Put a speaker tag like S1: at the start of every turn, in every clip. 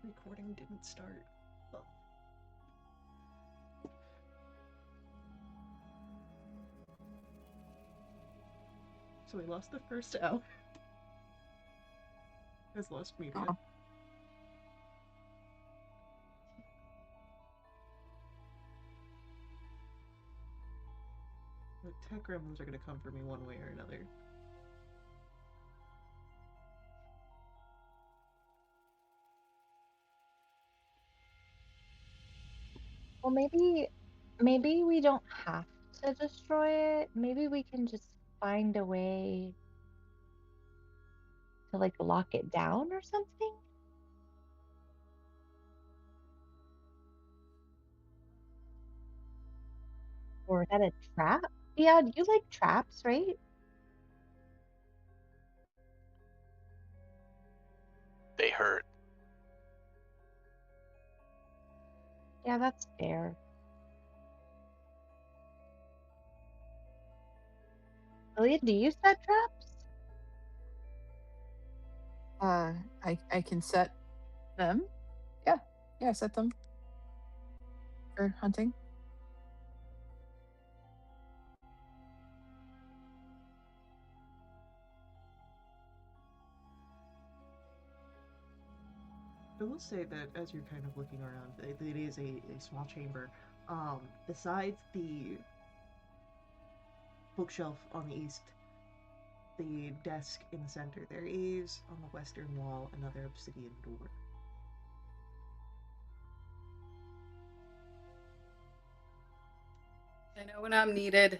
S1: recording didn't start. Oh. So we lost the first L. Has lost media.
S2: Oh.
S1: The tech gremlins are going to come for me one way or another.
S3: Well, maybe we don't have to destroy it. Maybe we can just find a way to like lock it down or something. Or is that a trap? Yeah, you like traps, right?
S4: They hurt.
S3: Yeah, that's fair. Elliot, do you set traps?
S2: I can set them. Yeah, set them for hunting.
S1: I will say that as you're kind of looking around, it is a small chamber. Besides the bookshelf on the east, the desk in the center, there is on the western wall another obsidian door.
S5: I know when I'm needed.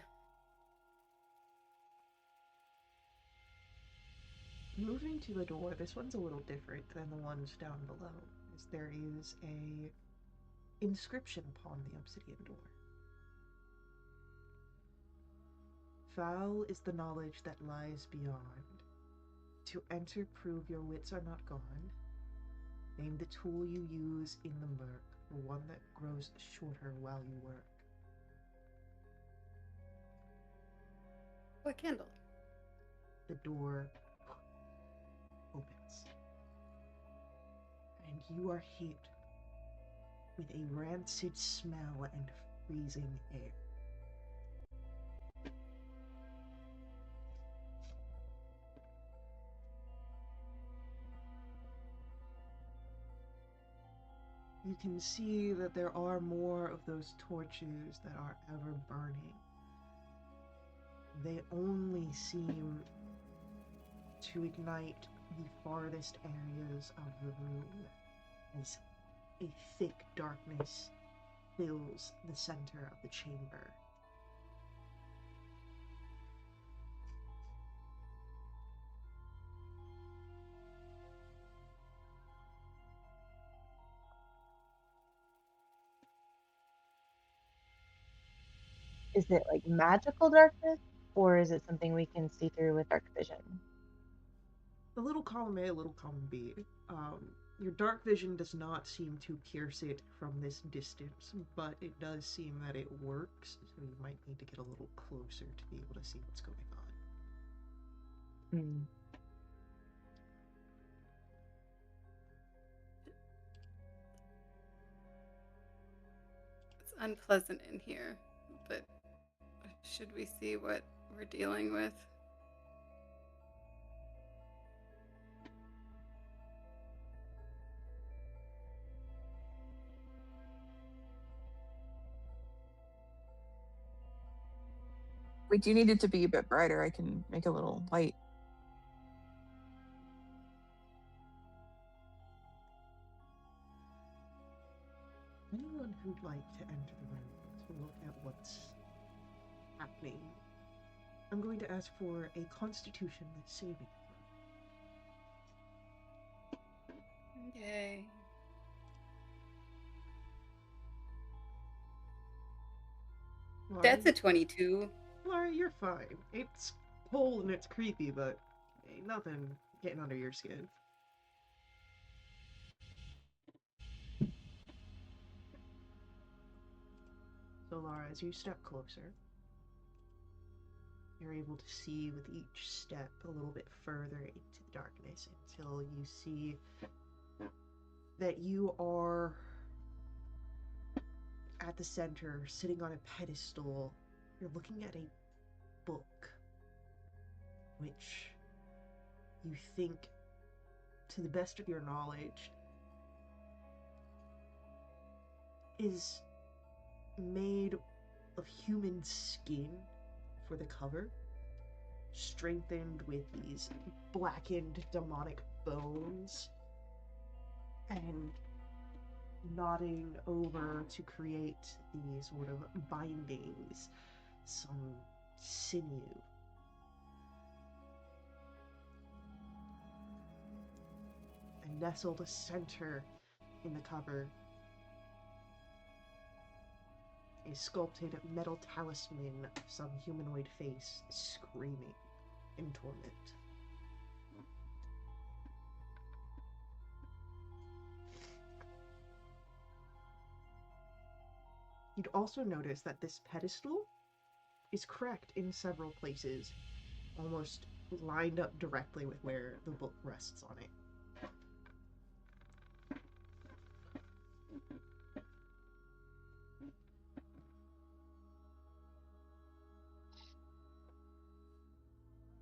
S1: Moving to the door, this one's a little different than the ones down below, as there is a inscription upon the obsidian door. Foul is the knowledge that lies beyond. To enter, prove your wits are not gone. Name the tool you use in the murk, the one that grows shorter while you work.
S5: What candle?
S1: The door opens, and you are hit with a rancid smell and freezing air. You can see that there are more of those torches that are ever burning. They only seem to ignite the farthest areas of the room as a thick darkness fills the center of the chamber.
S3: Is it like magical darkness, or is it something we can see through with dark vision?
S1: A little column A, a little column B. Your dark vision does not seem to pierce it from this distance, but it does seem that it works, so you might need to get a little closer to be able to see what's going on.
S3: Hmm.
S5: It's unpleasant in here, but should we see what we're dealing with?
S2: We do need it to be a bit brighter. I can make a little light.
S1: Anyone who'd like to enter the room to look at what's happening, I'm going to ask for a Constitution saving throw.
S5: Yay. That's a 22.
S1: Laura, you're fine. It's cold and it's creepy, but ain't nothing getting under your skin. So, Laura, as you step closer, you're able to see with each step a little bit further into the darkness until you see that you are at the center, sitting on a pedestal. You're looking at a book, which you think, to the best of your knowledge, is made of human skin for the cover, strengthened with these blackened demonic bones, and knotting over to create these sort of bindings, some sinew. And nestled center in the cover a sculpted metal talisman of some humanoid face screaming in torment. You'd also notice that this pedestal is cracked in several places, almost lined up directly with where the book rests on it.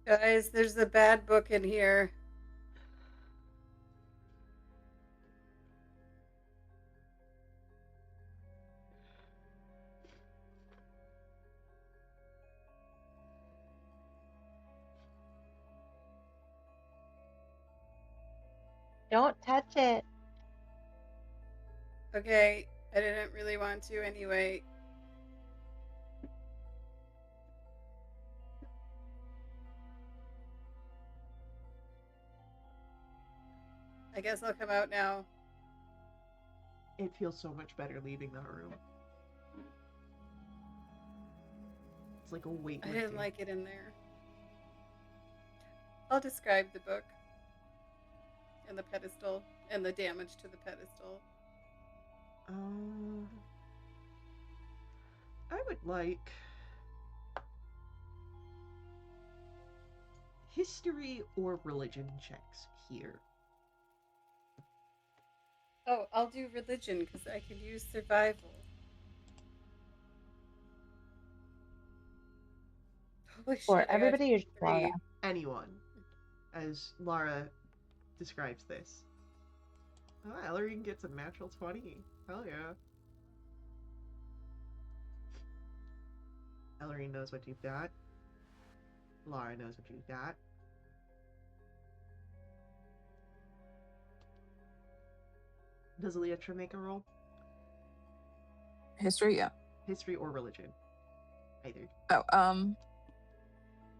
S5: Guys, there's a bad book in here.
S3: Don't touch it.
S5: Okay, I didn't really want to anyway. I guess I'll come out now.
S1: It feels so much better leaving that room. It's like a weight
S5: I
S1: lifting.
S5: didn't like it in there. I'll describe the book and the pedestal and the damage to the pedestal.
S1: I would like history or religion checks here.
S5: Oh, I'll do religion because I can use survival. Holy shit,
S3: For
S5: I got
S3: everybody or just
S5: 3.
S3: Laura?
S1: Anyone, as Lara describes this. Oh, Ellery gets a natural 20. Hell yeah. Ellery knows what you've got. Lara knows what you've got. Does Leotra make a roll?
S2: History, yeah.
S1: History or religion? Either.
S2: Oh,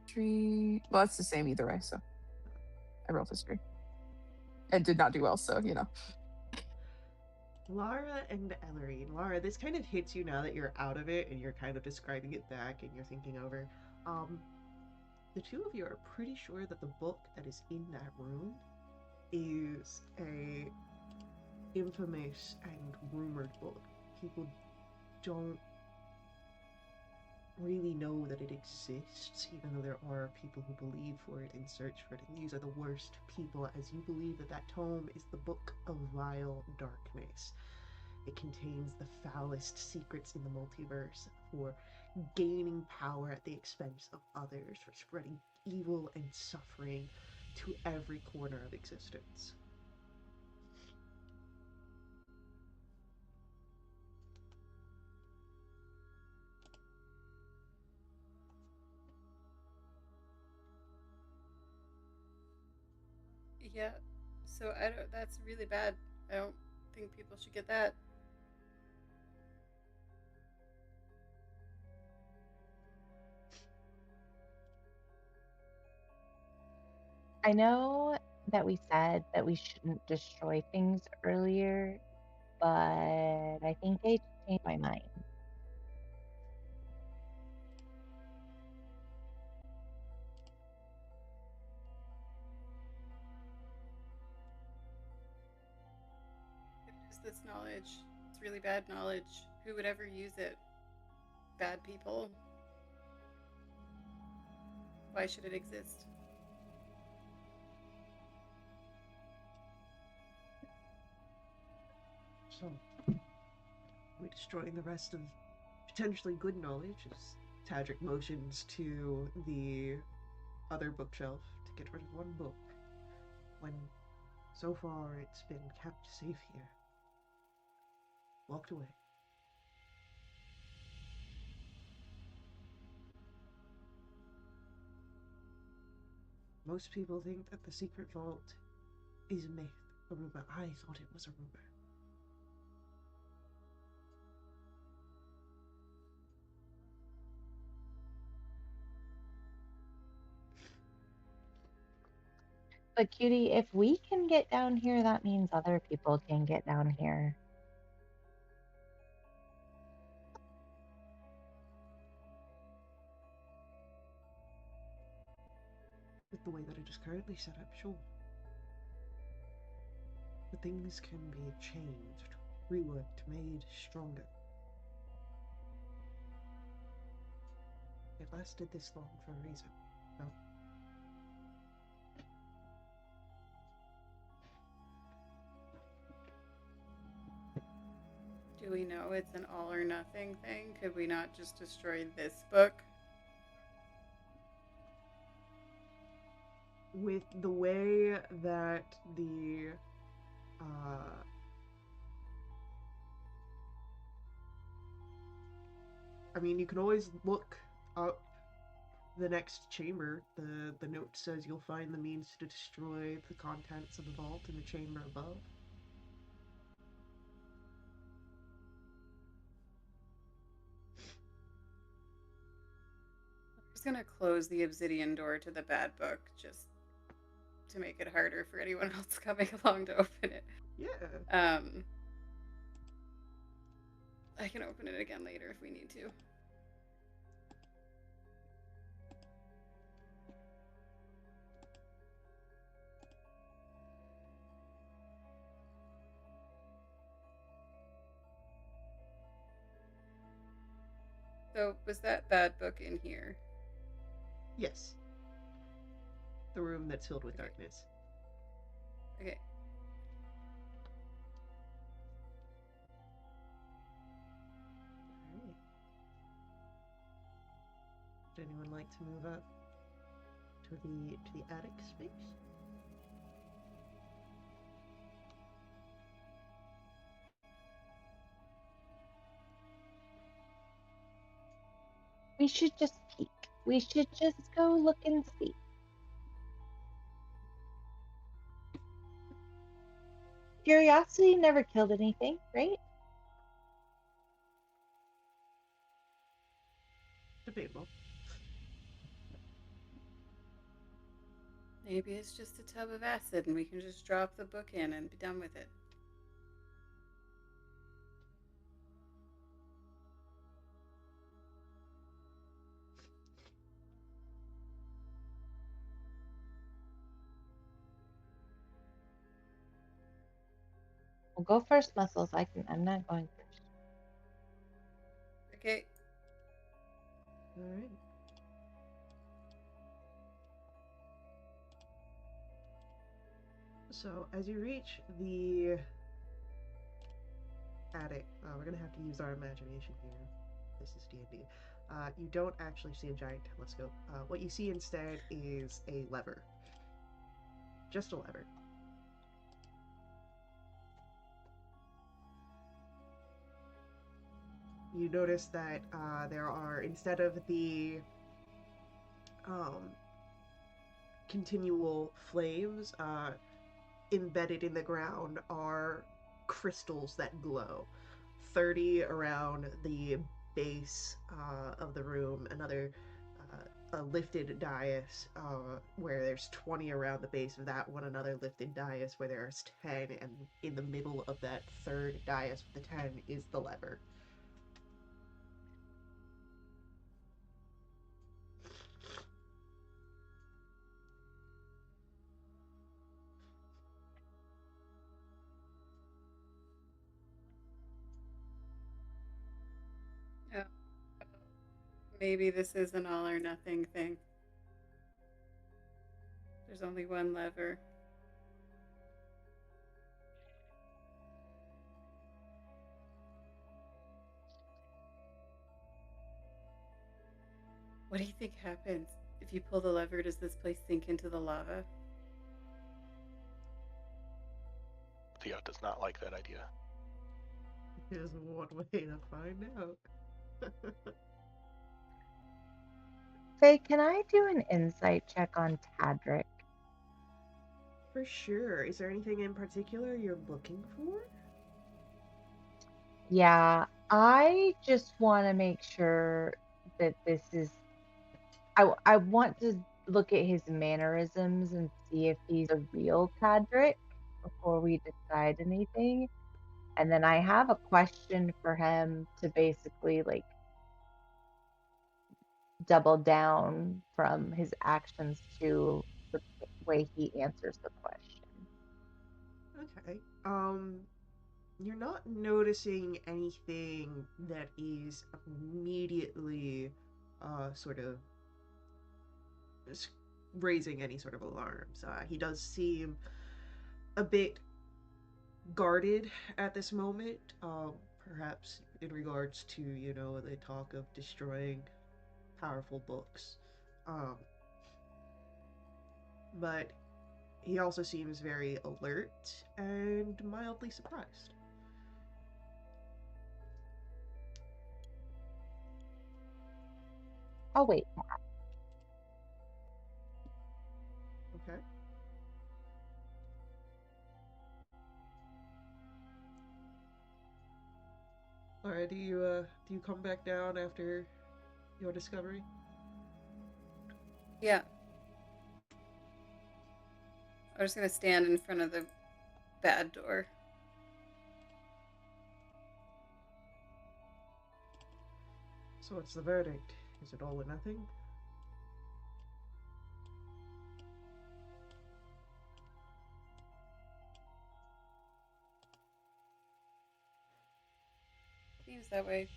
S2: history. Well, it's the same either way, so I rolled history. It did not do well, so you know.
S1: Lara and Ellery. Lara, this kind of hits you now that you're out of it and you're kind of describing it back and you're thinking over. The two of you are pretty sure that the book that is in that room is a infamous and rumored book. People don't really know that it exists, even though there are people who believe for it and search for it, and these are the worst people, as you believe that that tome is the Book of Vile Darkness. It contains the foulest secrets in the multiverse for gaining power at the expense of others, for spreading evil and suffering to every corner of existence.
S5: Yeah, so I don't. That's really bad. I don't think people should get that.
S3: I know that we said that we shouldn't destroy things earlier, but I think I changed my mind.
S5: Use this knowledge. It's really bad knowledge. Who would ever use it? Bad people. Why should it exist?
S1: So, we're destroying the rest of potentially good knowledge as Tadric motions to the other bookshelf to get rid of one book, when so far it's been kept safe here. Walked away. Most people think that the secret vault is a myth, a rumor. I thought it was a rumor.
S3: But Cutie, if we can get down here, that means other people can get down here.
S1: With the way that it is currently set up, sure. But things can be changed, reworked, made stronger. It lasted this long for a reason. No?
S5: Do we know it's an all or nothing thing? Could we not just destroy this book?
S1: With the way that the I mean, you can always look up the next chamber. The note says you'll find the means to destroy the contents of the vault in the chamber above.
S5: I'm just gonna close the obsidian door to the bad book just to make it harder for anyone else coming along to open it.
S1: Yeah.
S5: I can open it again later if we need to. So, was that bad book in here?
S1: Yes. The room that's filled with
S5: Okay.
S1: darkness.
S5: Okay.
S1: Alright. Would anyone like to move up to the attic space?
S3: We should just peek. We should just go look and see. Curiosity never killed anything, right?
S1: Debatable.
S5: Maybe it's just a tub of acid and we can just drop the book in and be done with it.
S3: We'll go first, Muscles. I'm not going first.
S5: Okay.
S1: Alright. So, as you reach the attic, we're gonna have to use our imagination here. This is D&D. You don't actually see a giant telescope. What you see instead is a lever. Just a lever. You notice that there are, instead of the continual flames, embedded in the ground are crystals that glow. 30 around the base of the room, another a lifted dais where there's 20 around the base of that one, another lifted dais where there's 10, and in the middle of that third dais with the 10 is the lever.
S5: Oh. Maybe this is an all or nothing thing. There's only one lever. What do you think happens if you pull the lever? Does this place sink into the lava?
S4: Theo does not like that idea.
S1: There's one way to find out.
S3: Faye, can I do an insight check on Tadric?
S1: For sure. Is there anything in particular you're looking for?
S3: Yeah, I just want to make sure that this is. I want to look at his mannerisms and see if he's a real Tadric before we decide anything. And then I have a question for him to basically like double down from his actions to the way he answers the question.
S1: Okay. You're not noticing anything that is immediately sort of raising any sort of alarms. He does seem a bit guarded at this moment, perhaps in regards to, the talk of destroying powerful books. Um, but he also seems very alert and mildly surprised.
S3: Oh wait,
S1: Okay. All right. Do you come back down after your discovery?
S5: Yeah. I'm just gonna stand in front of the bad door.
S1: So what's the verdict? Is it all or nothing?
S5: Seems that way.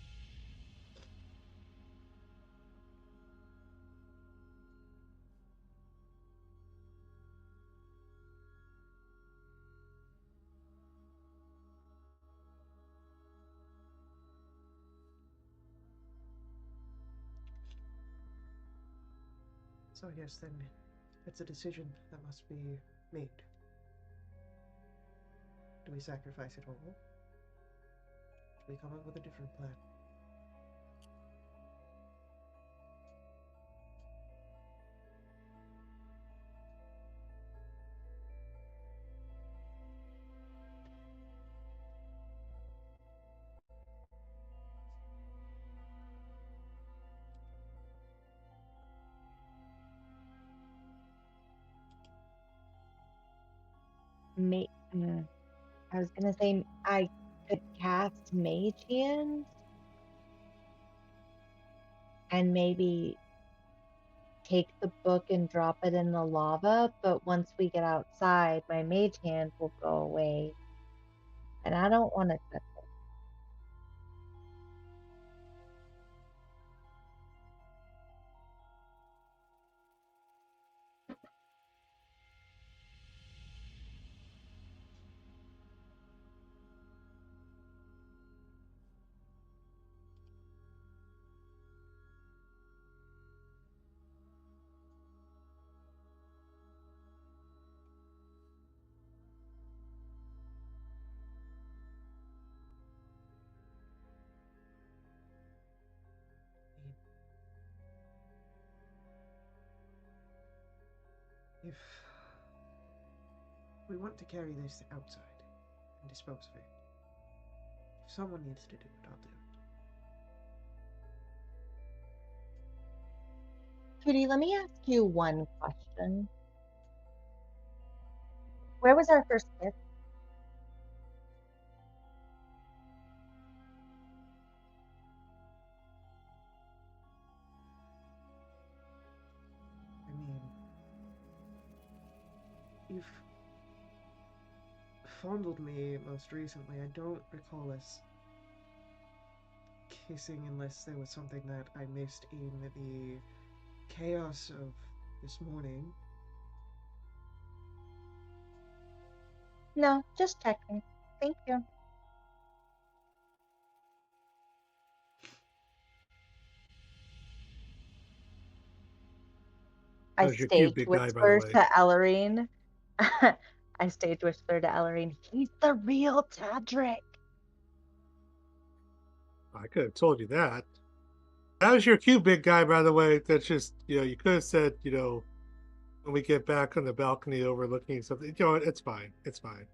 S1: So I guess then it's a decision that must be made. Do we sacrifice it all? Do we come up with a different plan?
S3: I was gonna say I could cast Mage Hand and maybe take the book and drop it in the lava, but once we get outside, my Mage Hand will go away, and I don't want to touch it.
S1: If we want to carry this outside and dispose of it, if someone needs to do it, I'll do it.
S3: Judy, let me ask you one question. Where was our first kiss?
S1: I mean, you've fondled me most recently. I don't recall us kissing unless there was something that I missed in the chaos of this morning.
S3: No, just checking. Thank you. I
S6: How's your cute
S3: stage
S6: big guy, by the
S3: whisper
S6: way?
S3: to Ellerine. I stage whisper to Ellerine. He's the real Tadric.
S6: I could have told you that. How's your cute big guy, by the way? That's just, you could have said, when we get back on the balcony overlooking something. It's fine. It's fine.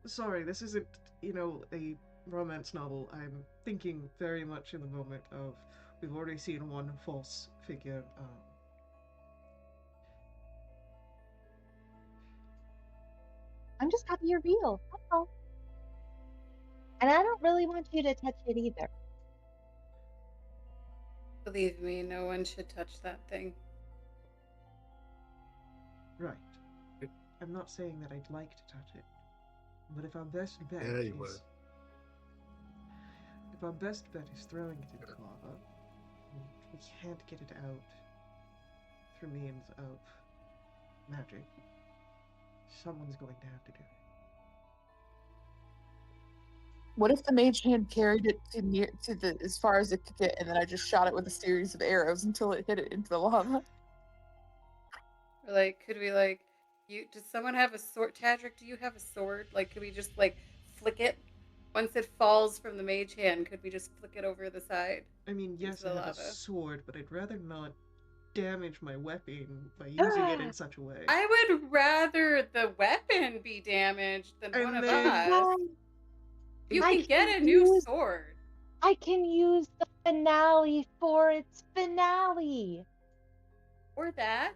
S1: Sorry, this isn't, a romance novel. I'm thinking very much in the moment of we've already seen one false figure.
S3: I'm just happy you're real. That's all. And I don't really want you to touch it either.
S5: Believe me, no one should touch that thing.
S1: Right. I'm not saying that I'd like to touch it, but if our best bet
S6: Yeah, you
S1: is
S6: would.
S1: if our best bet is throwing it into lava, and we can't get it out through means of magic, someone's going to have to do it.
S2: What if the mage hand carried it to the as far as it could get, and then I just shot it with a series of arrows until it hit it into the lava?
S5: Or could we does someone have a sword? Tadric, do you have a sword? Could we just flick it once it falls from the mage hand? Could we just flick it over the side?
S1: I mean, yes,
S5: the
S1: I have
S5: lava.
S1: a sword, but I'd rather not damage my weapon by using it in such a way.
S5: I would rather the weapon be damaged than
S1: And
S5: one of
S1: then-
S5: us. You
S3: I
S5: can get
S3: can
S5: a new
S3: use-
S5: sword.
S3: I can use the finale for its finale.
S5: Or that.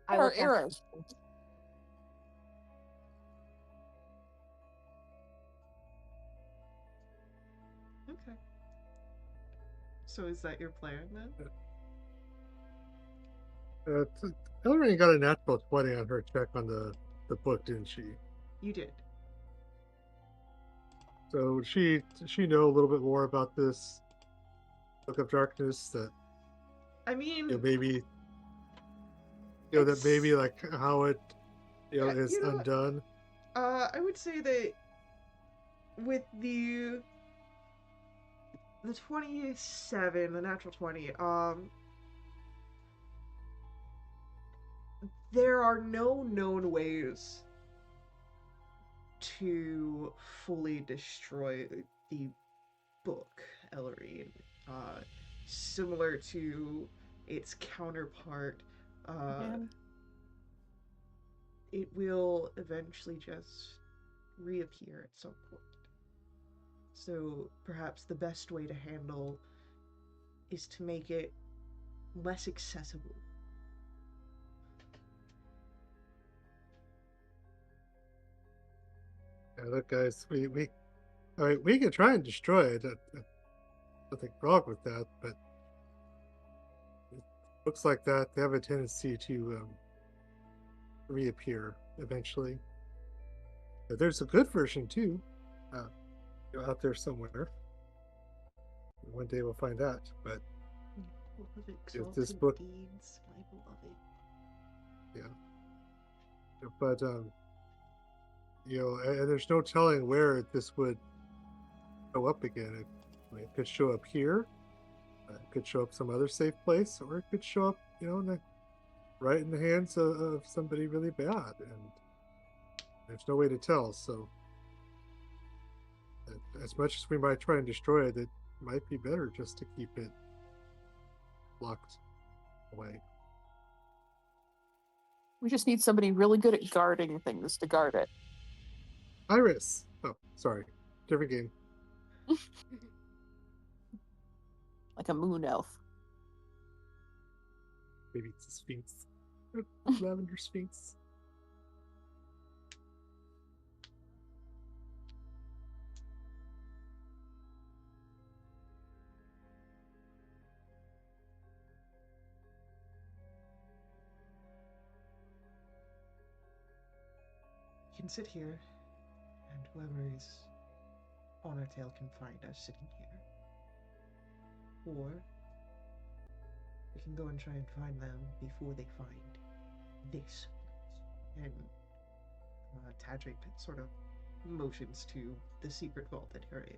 S3: I will
S2: Or
S3: cast-
S2: arrows.
S1: Okay. So is that your plan then?
S6: Hillary got a natural 20 on her check on the book, didn't she?
S1: You did.
S6: So she know a little bit more about this Book of Darkness that
S1: I mean,
S6: maybe that maybe like how it
S1: Yeah,
S6: is
S1: you know what?
S6: undone.
S1: I would say that with the 27, the natural 20, there are no known ways to fully destroy the book, Ellery. Similar to its counterpart, it will eventually just reappear at some point. So perhaps the best way to handle is to make it less accessible.
S6: Yeah, look, guys, we can try and destroy it. Nothing wrong with that, but it looks like that they have a tendency to reappear eventually. But there's a good version too, out there somewhere. One day we'll find out. But if this book,
S1: deeds, my beloved.
S6: but and there's no telling where this would show up again. It could show up here. It could show up some other safe place, or it could show up, right in the hands of somebody really bad, and there's no way to tell. So, as much as we might try and destroy it, it might be better just to keep it locked away.
S2: We just need somebody really good at guarding things to guard it.
S6: Iris. Oh, sorry, different game.
S2: Like a moon elf.
S6: Maybe it's a sphinx. Lavender sphinx.
S1: You can sit here, and whoever is on our tail can find us sitting here. Or we can go and try and find them before they find this. And Tadric sort of motions to the secret vaulted area.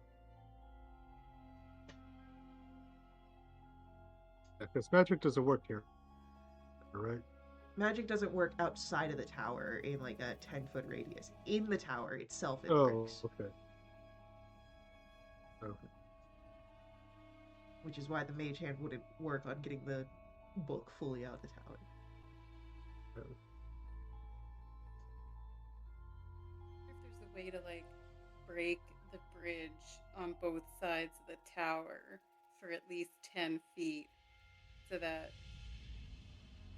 S6: Because magic doesn't work here, right?
S1: Magic doesn't work outside of the tower in like a 10-foot radius. In the tower itself, it
S6: Oh,
S1: works.
S6: okay. Okay.
S1: Which is why the mage hand wouldn't work on getting the book fully out of the tower.
S5: If there's a way to like break the bridge on both sides of the tower for at least 10 feet so that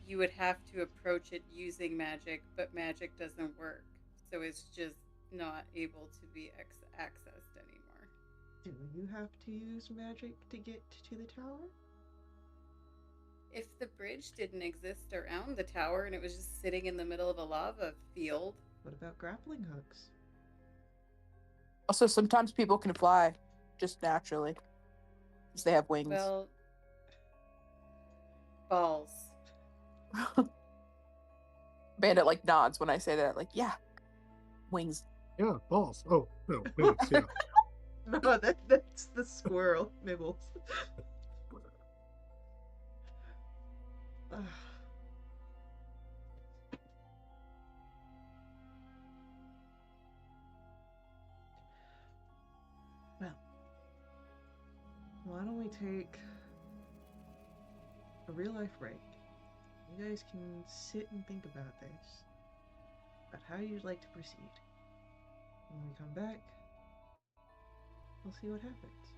S5: you would have to approach it using magic, but magic doesn't work. So it's just not able to be accessed anymore.
S1: Do you have to use magic to get to the tower?
S5: If the bridge didn't exist around the tower and it was just sitting in the middle of a lava field.
S1: What about grappling hooks?
S2: Also, sometimes people can fly just naturally because they have wings.
S5: Well, balls.
S2: Bandit like nods when I say that. Like, yeah, wings.
S6: Yeah, balls. Oh, no, wings, yeah.
S1: No, that's the squirrel, Nibbles. Well, why don't we take a real life break? You guys can sit and think about this, about how you'd like to proceed. When we come back, we'll see what happens.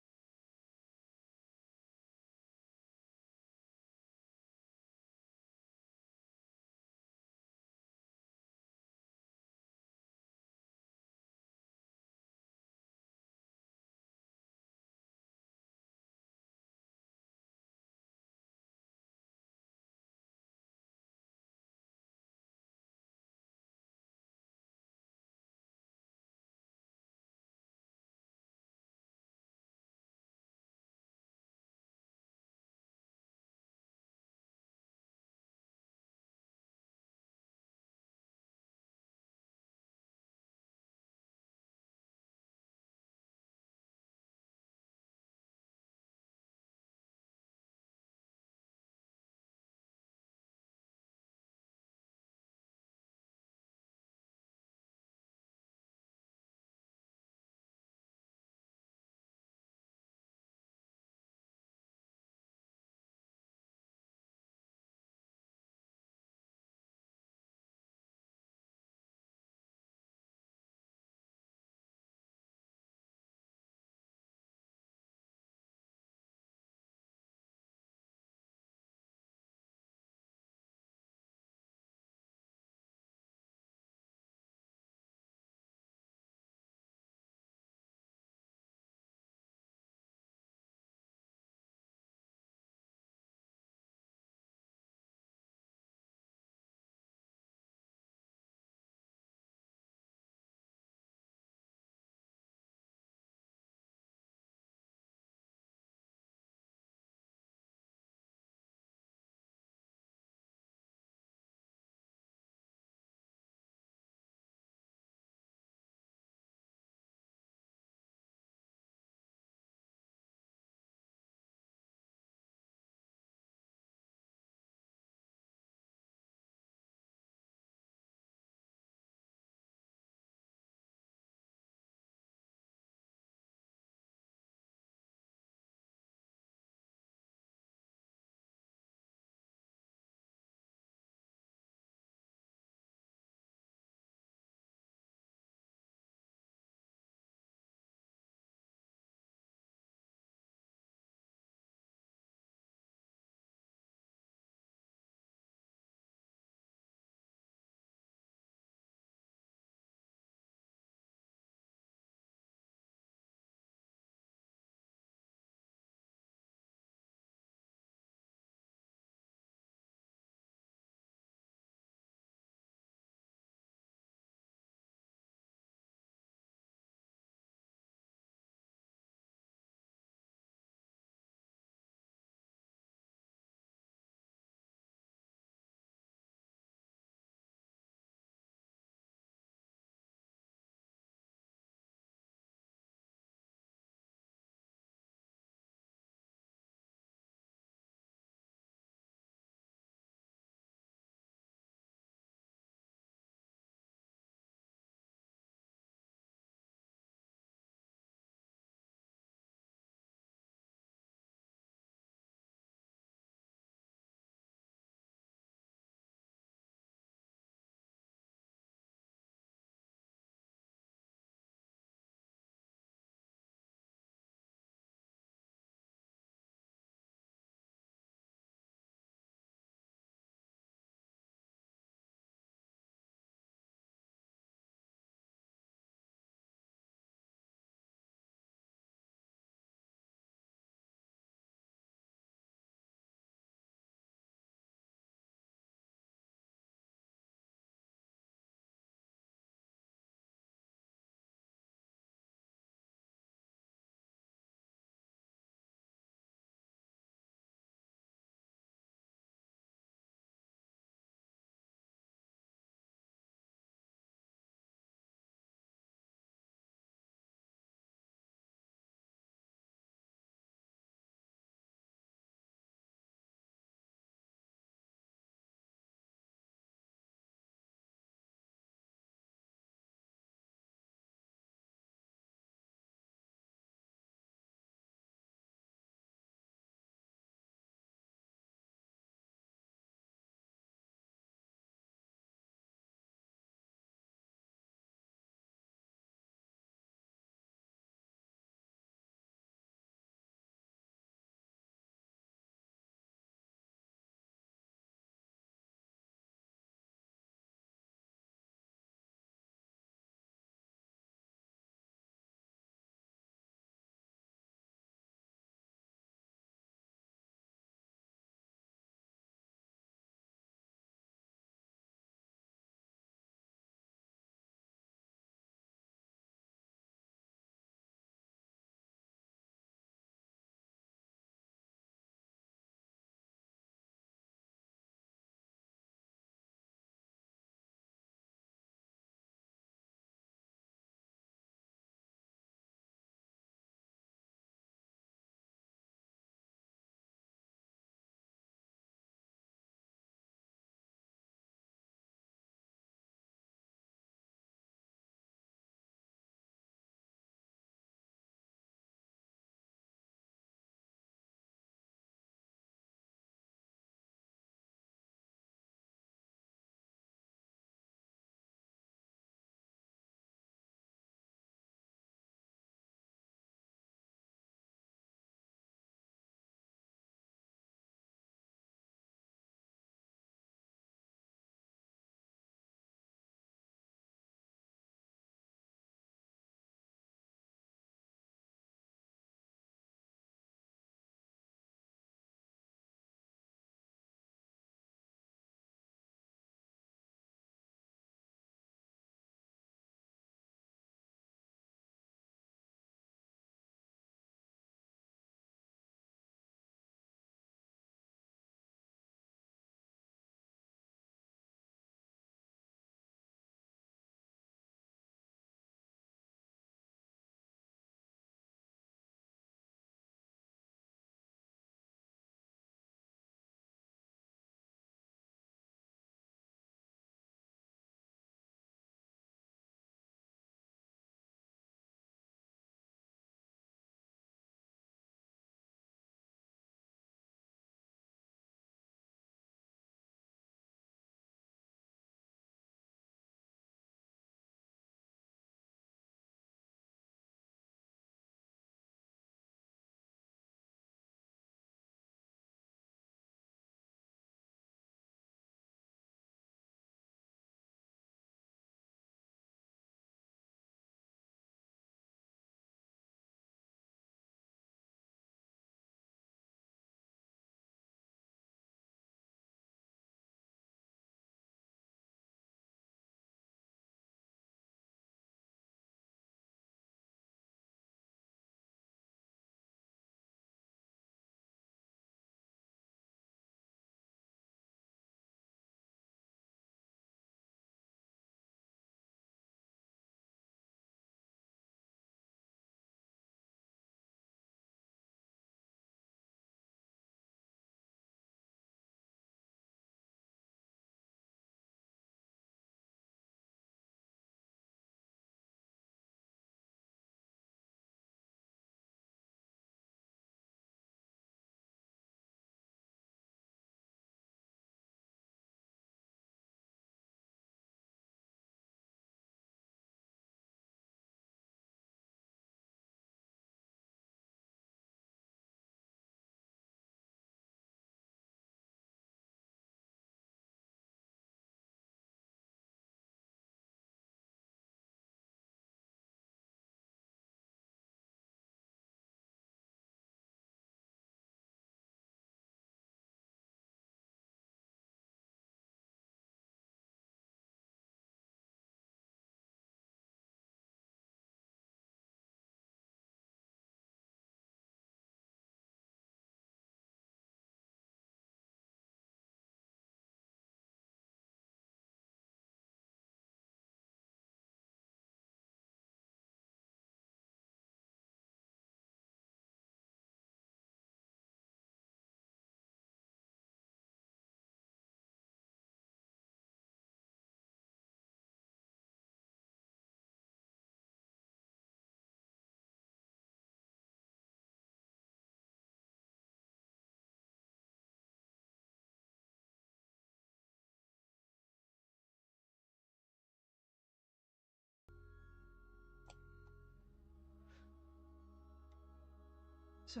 S1: So,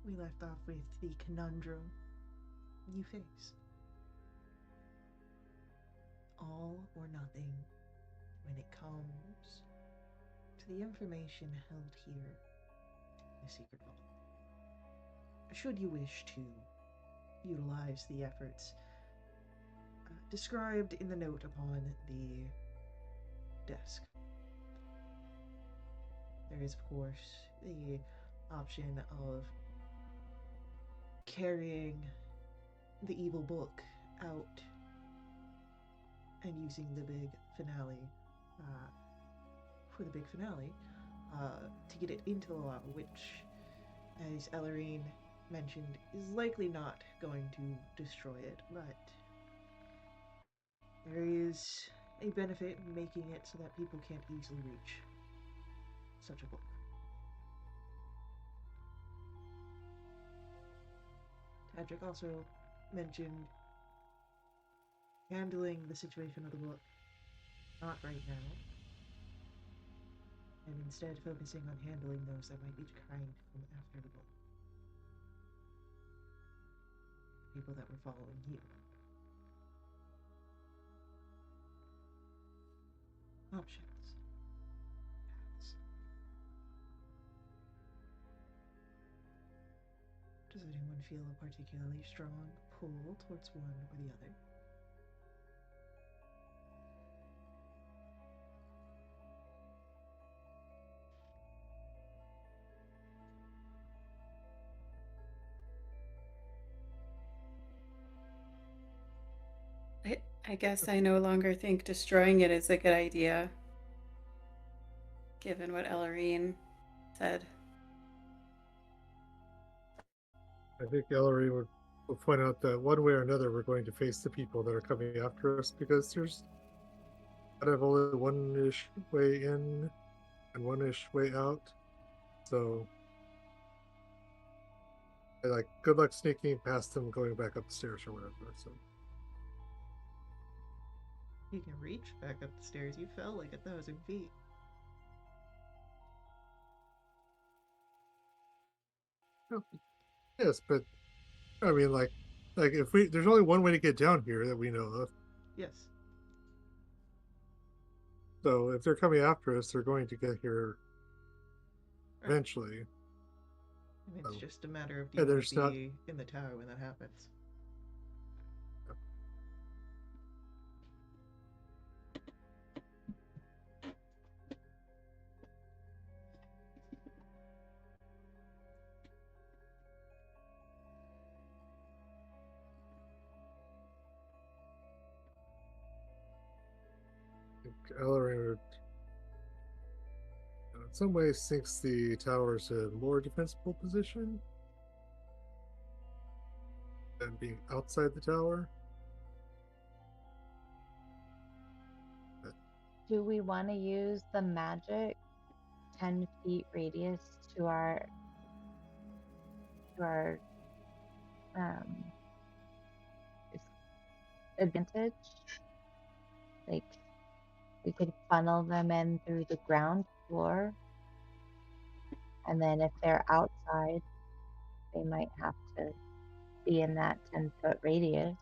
S1: we left off with the conundrum you face. All or nothing when it comes to the information held here in the secret vault. Should you wish to utilize the efforts described in the note upon the desk, there is, of course, the option of carrying the evil book out and using the big finale for the big finale to get it into the lava, which, as Ellerine mentioned, is likely not going to destroy it, but there is a benefit in making it so that people can't easily reach such a book. Tadric also mentioned handling the situation of the book, not right now, and instead focusing on handling those that might be kind from after the book. People that were following you. Options. Paths. Does anyone feel a particularly strong pull towards one or the other?
S5: I guess I no longer think destroying it is a good idea, given what Ellerine said.
S6: I think Ellery will point out that one way or another we're going to face the people that are coming after us, because there's kind of only one-ish way in and one-ish way out. So, good luck sneaking past them going back up the stairs or whatever. So,
S1: You can reach back up the stairs. You fell like 1,000 feet.
S6: yes, but I mean, like if there's only one way to get down here that we know of.
S1: Yes.
S6: So if they're coming after us, they're going to get here
S1: Right.
S6: eventually.
S1: And it's just a matter of
S6: Yeah,
S1: you
S6: there's
S1: to be in the tower when that happens.
S6: Ellery, in some ways, thinks the tower's a more defensible position than being outside the tower.
S3: Do we want to use the magic 10 feet radius to our advantage? Like, we could funnel them in through the ground floor, and then if they're outside, they might have to be in that 10-foot radius.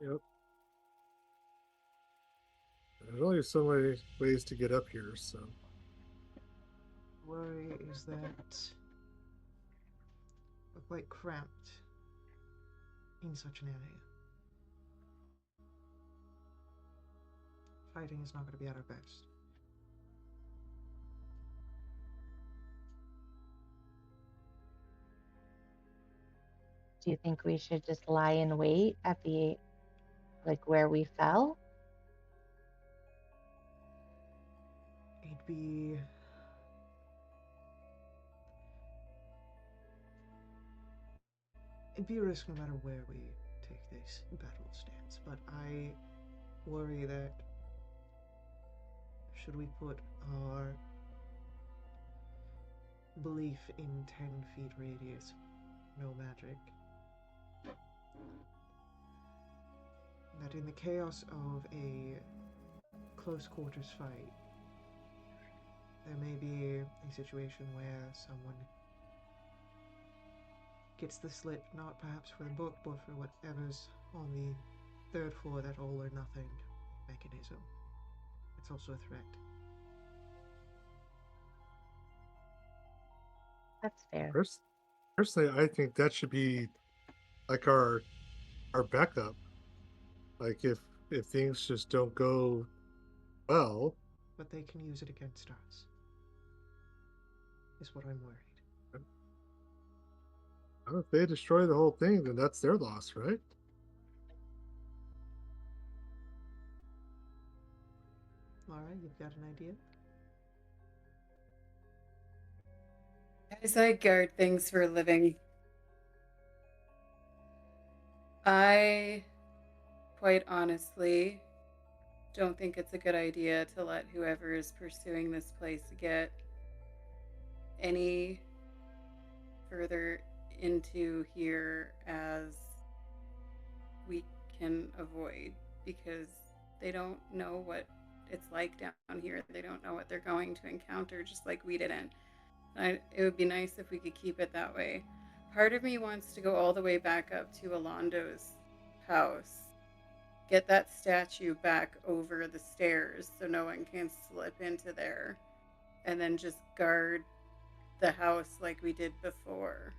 S6: Yep. There's only so many ways to get up here, so.
S1: Worry is that we're quite cramped in such an area. Fighting is not going to be at our best.
S3: Do you think we should just lie in wait at the, like, where we fell?
S1: It'd be a risk no matter where we take this battle stance, but I worry that should we put our belief in 10 feet radius, no magic, that in the chaos of a close quarters fight, There may be a situation where someone gets the slip, not perhaps for the book, but for whatever's on the third floor, that all or nothing mechanism. It's also a threat.
S3: That's fair.
S6: Personally, I think that should be like our backup. Like if things just don't go well,
S1: But they can use it against us, is what I'm worried.
S6: if they destroy the whole thing, then that's their loss, right?
S1: Laura, you've got an idea?
S5: Guys, I guard things for a living. I, quite honestly, don't think it's a good idea to let whoever is pursuing this place get any further into here as we can avoid, because they don't know what it's like down here. They don't know what they're going to encounter, just like we didn't. It would be nice if we could keep it that way. Part of me wants to go all the way back up to Alondo's house, get that statue back over the stairs so no one can slip into there, and then just guard the house like we did before.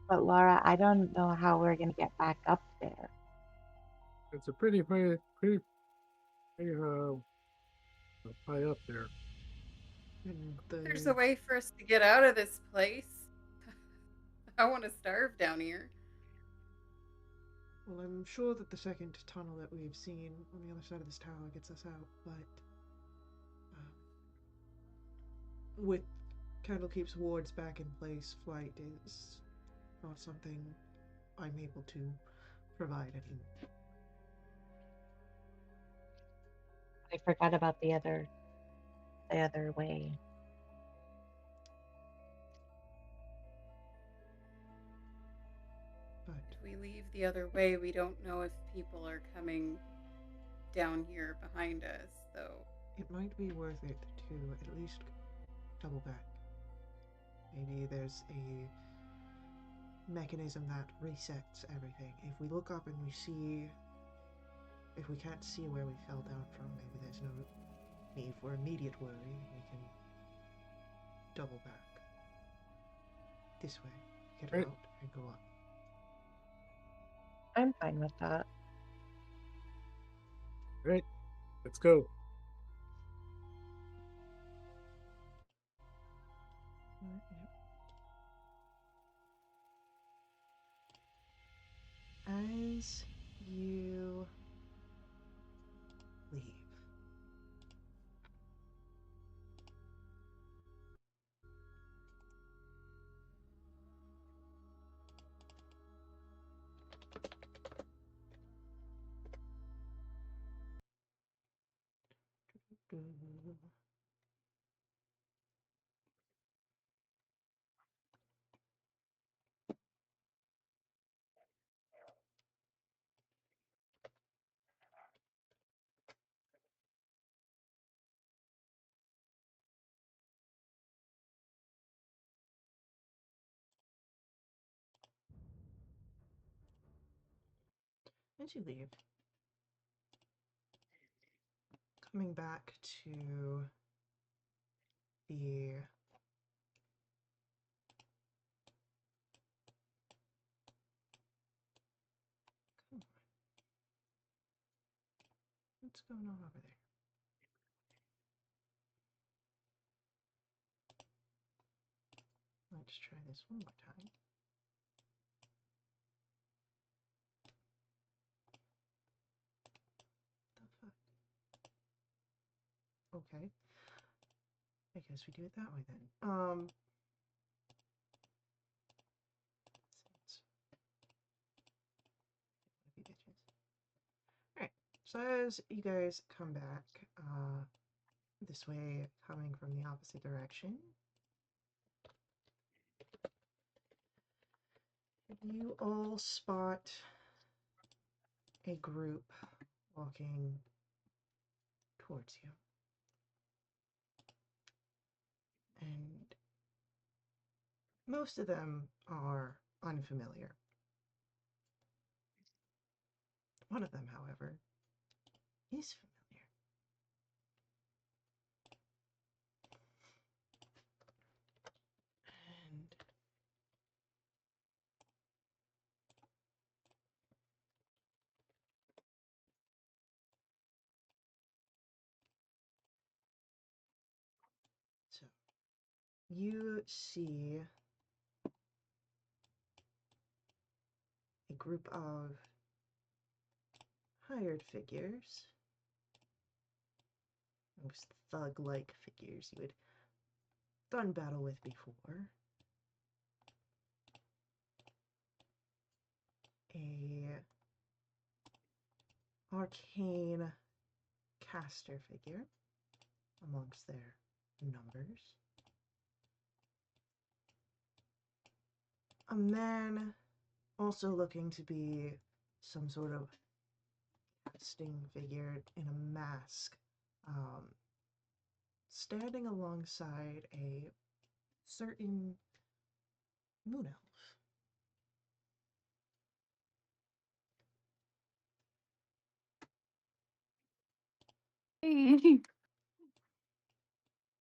S3: But Laura, I don't know how we're gonna get back up there.
S6: It's a pretty high up there.
S1: And
S5: There's a way for us to get out of this place. I want to starve down here.
S1: Well, I'm sure that the second tunnel that we've seen on the other side of this tower gets us out, but with Candlekeep's wards back in place, flight is not something I'm able to provide anymore.
S3: I forgot about the other way.
S1: But
S5: If we leave the other way, we don't know if people are coming down here behind us, though.
S1: it might be worth it to at least double back. Maybe there's a mechanism that resets everything. If we look up and we see, if we can't see where we fell down from, maybe there's no need for immediate worry. We can double back this way, get
S6: Right.
S1: out, and go up.
S3: I'm fine with that.
S6: Right. Let's go.
S1: As you leave, as you leave, coming back to the what's going on over there? Let's try this one more time. The fuck? Okay. I guess we do it that way then. Alright, so as you guys come back, this way, coming from the opposite direction, you all spot a group walking towards you. And most of them are unfamiliar. One of them, however, is familiar. And so you see a group of hired figures, most thug-like figures you had done battle with before. A arcane caster figure amongst their numbers. A man also looking to be some sort of casting figure in a mask, standing alongside a certain moon elf.
S2: Hey.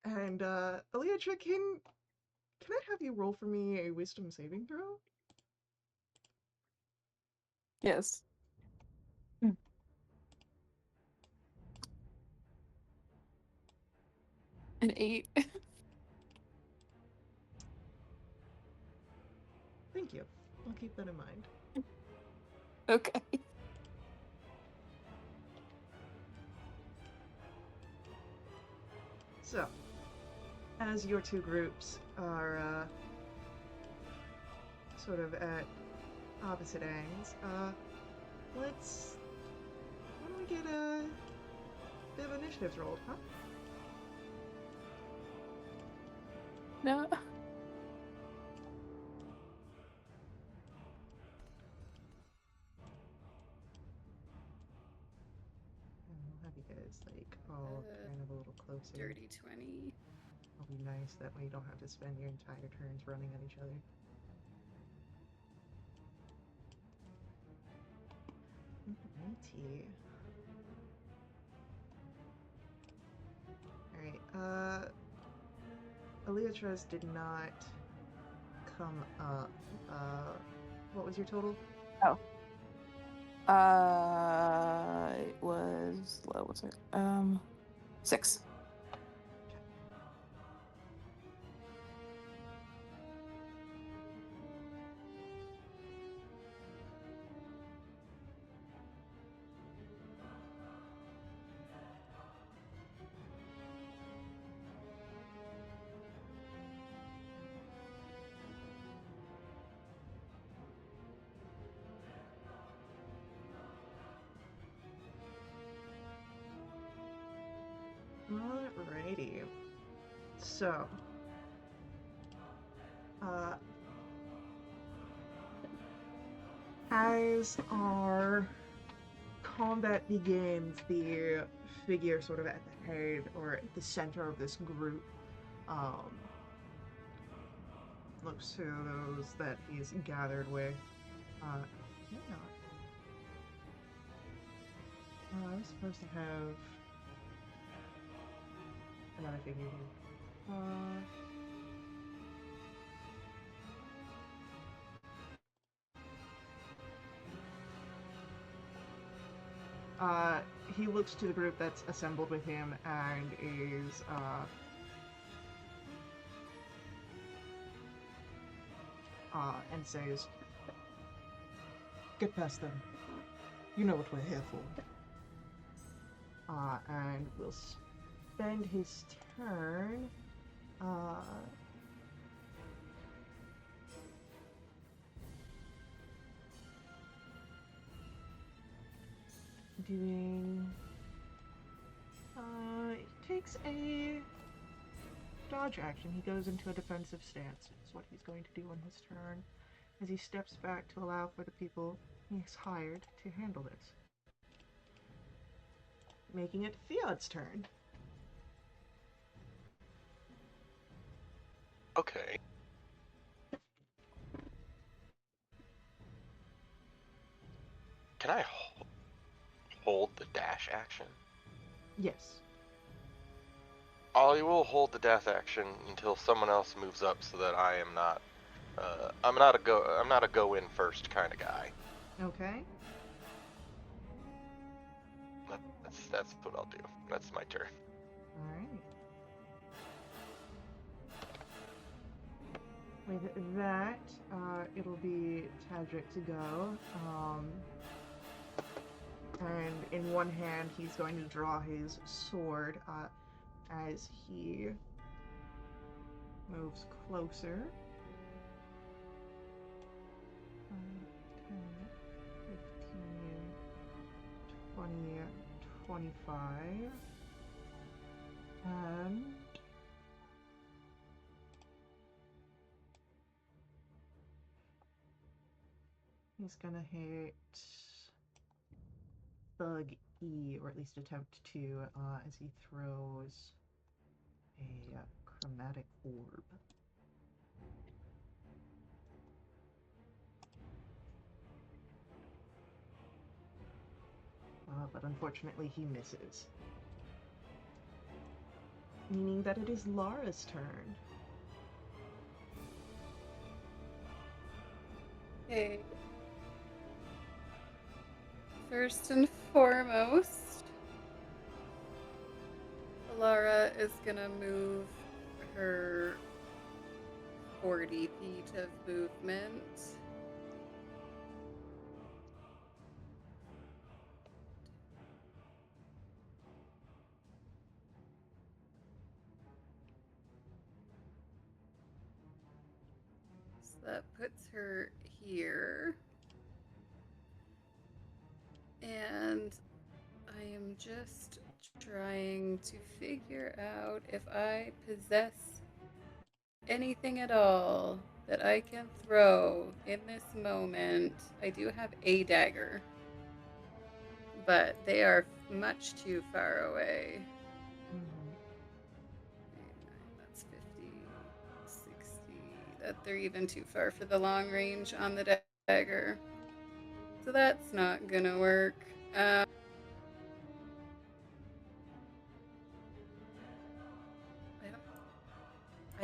S1: And Eliatra, can I have you roll for me a wisdom saving throw?
S2: Yes. An 8.
S1: Thank you. I'll keep that in mind.
S2: Okay.
S1: So, as your two groups are sort of at opposite ends, why don't we get a bit of initiatives rolled, huh?
S2: No.
S1: And we'll have you guys, like, all kind of a little closer.
S5: Dirty 20.
S1: It'll be nice, that way you don't have to spend your entire turns running at each other. Righty. Alright, Eliatras did not come up. What was your total?
S2: It was low. What's it? 6.
S1: Alrighty. So, as our combat begins, the figure sort of at the head or at the center of this group looks to those that he's gathered with. Maybe not. I was supposed to have another figure here. He looks to the group that's assembled with him and is and says, "Get past them. You know what we're here for." And will spend his turn doing he takes a dodge action. He goes into a defensive stance. Is what he's going to do on his turn as he steps back to allow for the people he's hired to handle this. Making it Theod's turn.
S4: Okay. Can I hold the dash action?
S1: Yes.
S4: I will hold the dash action until someone else moves up, so that I am not. I'm not a go in first kind of guy.
S1: Okay.
S4: That's what I'll do. That's my turn.
S1: All right. With that, it'll be Tadric to go. And in one hand, he's going to draw his sword as he moves closer. 10, 15, 20, 25. And he's gonna hit Thug E, or at least attempt to, as he throws a chromatic orb. But unfortunately he misses. Meaning that it is Lara's turn.
S5: Okay. First and foremost, Lara is gonna move her 40 feet of movement. So that puts her here. And I am just trying to figure out if I possess anything at all that I can throw in this moment. I do have a dagger, but they are much too far away. That's 50, 60. They're even too far for the long range on the dagger. So that's not gonna work. I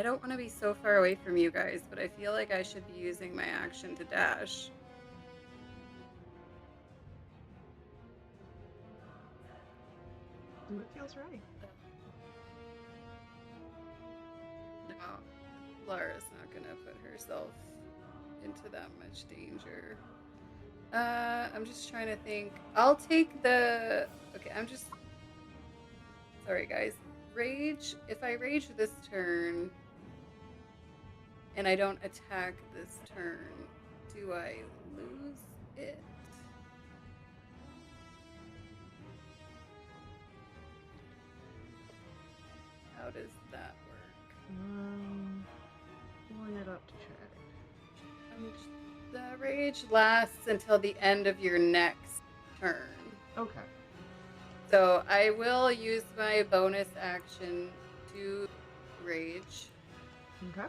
S5: don't want to be so far away from you guys, but I feel like I should be using my action to dash.
S1: Do what feels right.
S5: No, Lara's not gonna put herself into that much danger. I'm just trying to think. I'll take the... Okay, Sorry, guys. Rage. If I rage this turn and I don't attack this turn, do I lose it? How does that work?
S1: Pulling it up to check.
S5: The rage lasts until the end of your next turn.
S1: Okay.
S5: So I will use my bonus action to rage.
S1: Okay.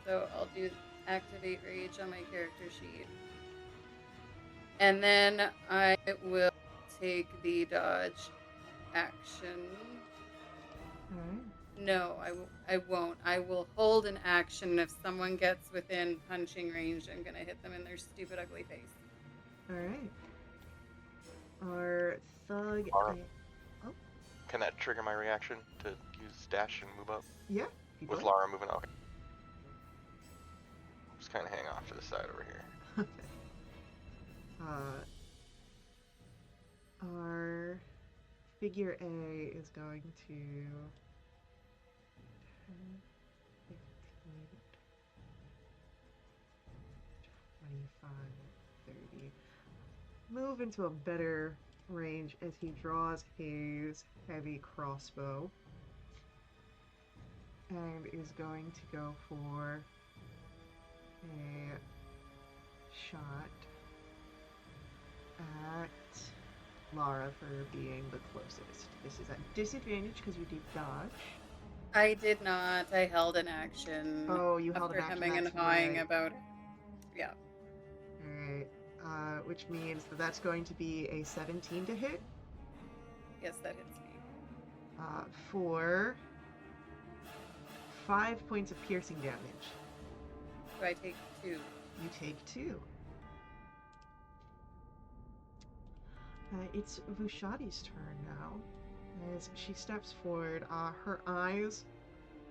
S5: So I'll do activate rage on my character sheet. And then I will take the dodge action.
S1: Alright.
S5: No, I won't. I will hold an action. If someone gets within punching range, I'm going to hit them in their stupid, ugly face.
S1: Alright. Our thug...
S4: Lara. Can that trigger my reaction to use dash and move up?
S1: Yeah.
S4: With Lara moving? Okay. Just kind of hang off to the side over here.
S1: Okay. Our figure A is going to 10, 15, 25, 30. Move into a better range as he draws his heavy crossbow and is going to go for a shot at Lara for being the closest. This is at disadvantage because you do dodge.
S5: I did not. I held an action.
S1: Oh, you held an
S5: after
S1: action,
S5: hemming and
S1: that's
S5: hawing
S1: right.
S5: about. Yeah.
S1: Alright, which means that's going to be a 17 to hit,
S5: Yes, that hits me.
S1: for 5 points of piercing damage.
S5: So I take 2.
S1: You take 2. It's Vushadi's turn now. As she steps forward, her eyes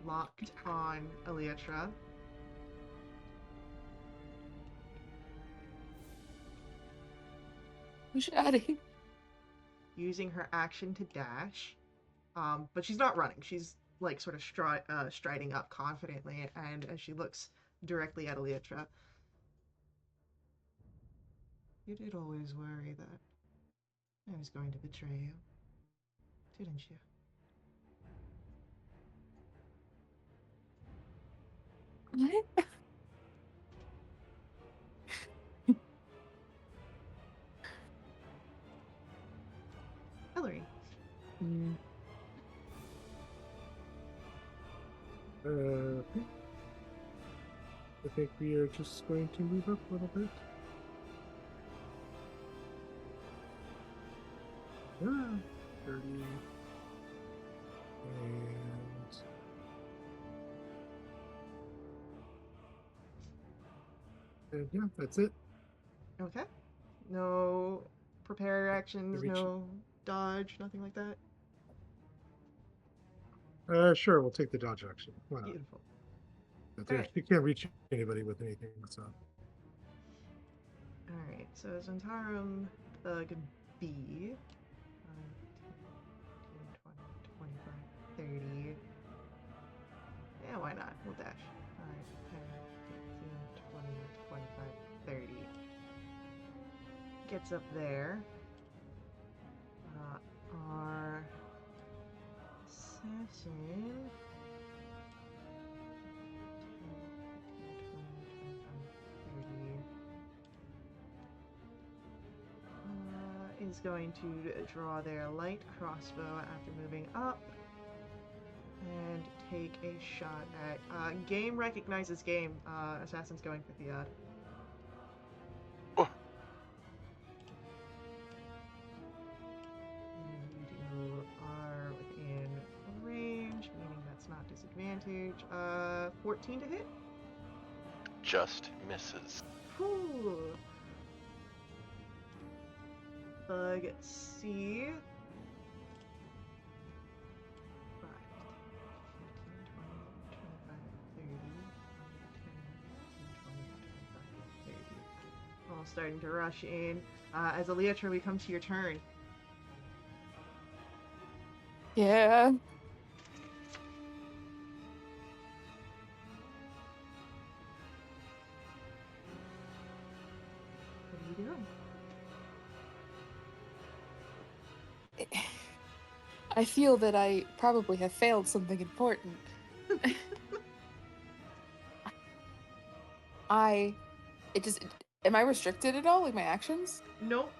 S1: locked on Eliatra.
S2: Shady.
S1: Using her action to dash. But she's not running. She's like sort of striding up confidently, and as she looks directly at Eliatra, you did always worry that I was going to betray you, didn't you?
S2: What?
S1: Hillary.
S6: I think we are just going to move up a little bit. Ah, 30. And yeah, that's it.
S1: Okay. No prepare actions,
S6: Reach-
S1: no dodge, nothing like that.
S6: Sure, we'll take the dodge action. Why not?
S1: Beautiful.
S6: But
S1: Alright.
S6: You can't reach anybody with anything, so.
S1: Alright, so Zentarum, Thug B. 5, 10, 20, 25, 30. Yeah, why not? We'll dash. 5, 10, 15, 20, 25, 30. Gets up there. Our assassin. 10, 15, 20, 25, 30. Is going to draw their light crossbow after moving up and take a shot at game recognizes game. Assassin's going for Theod.
S4: Oh.
S1: And you are within range, meaning that's not disadvantage. 14 to hit.
S4: Just misses.
S1: Whew. Thug C. 5, 15, 20, 25, 30. 10, 15, 20, 25, 30. All starting to rush in. As Eliatra, we come to your turn.
S2: Yeah.
S1: What are you doing?
S2: I feel that I probably have failed something important. Am I restricted at all, like my actions?
S1: Nope.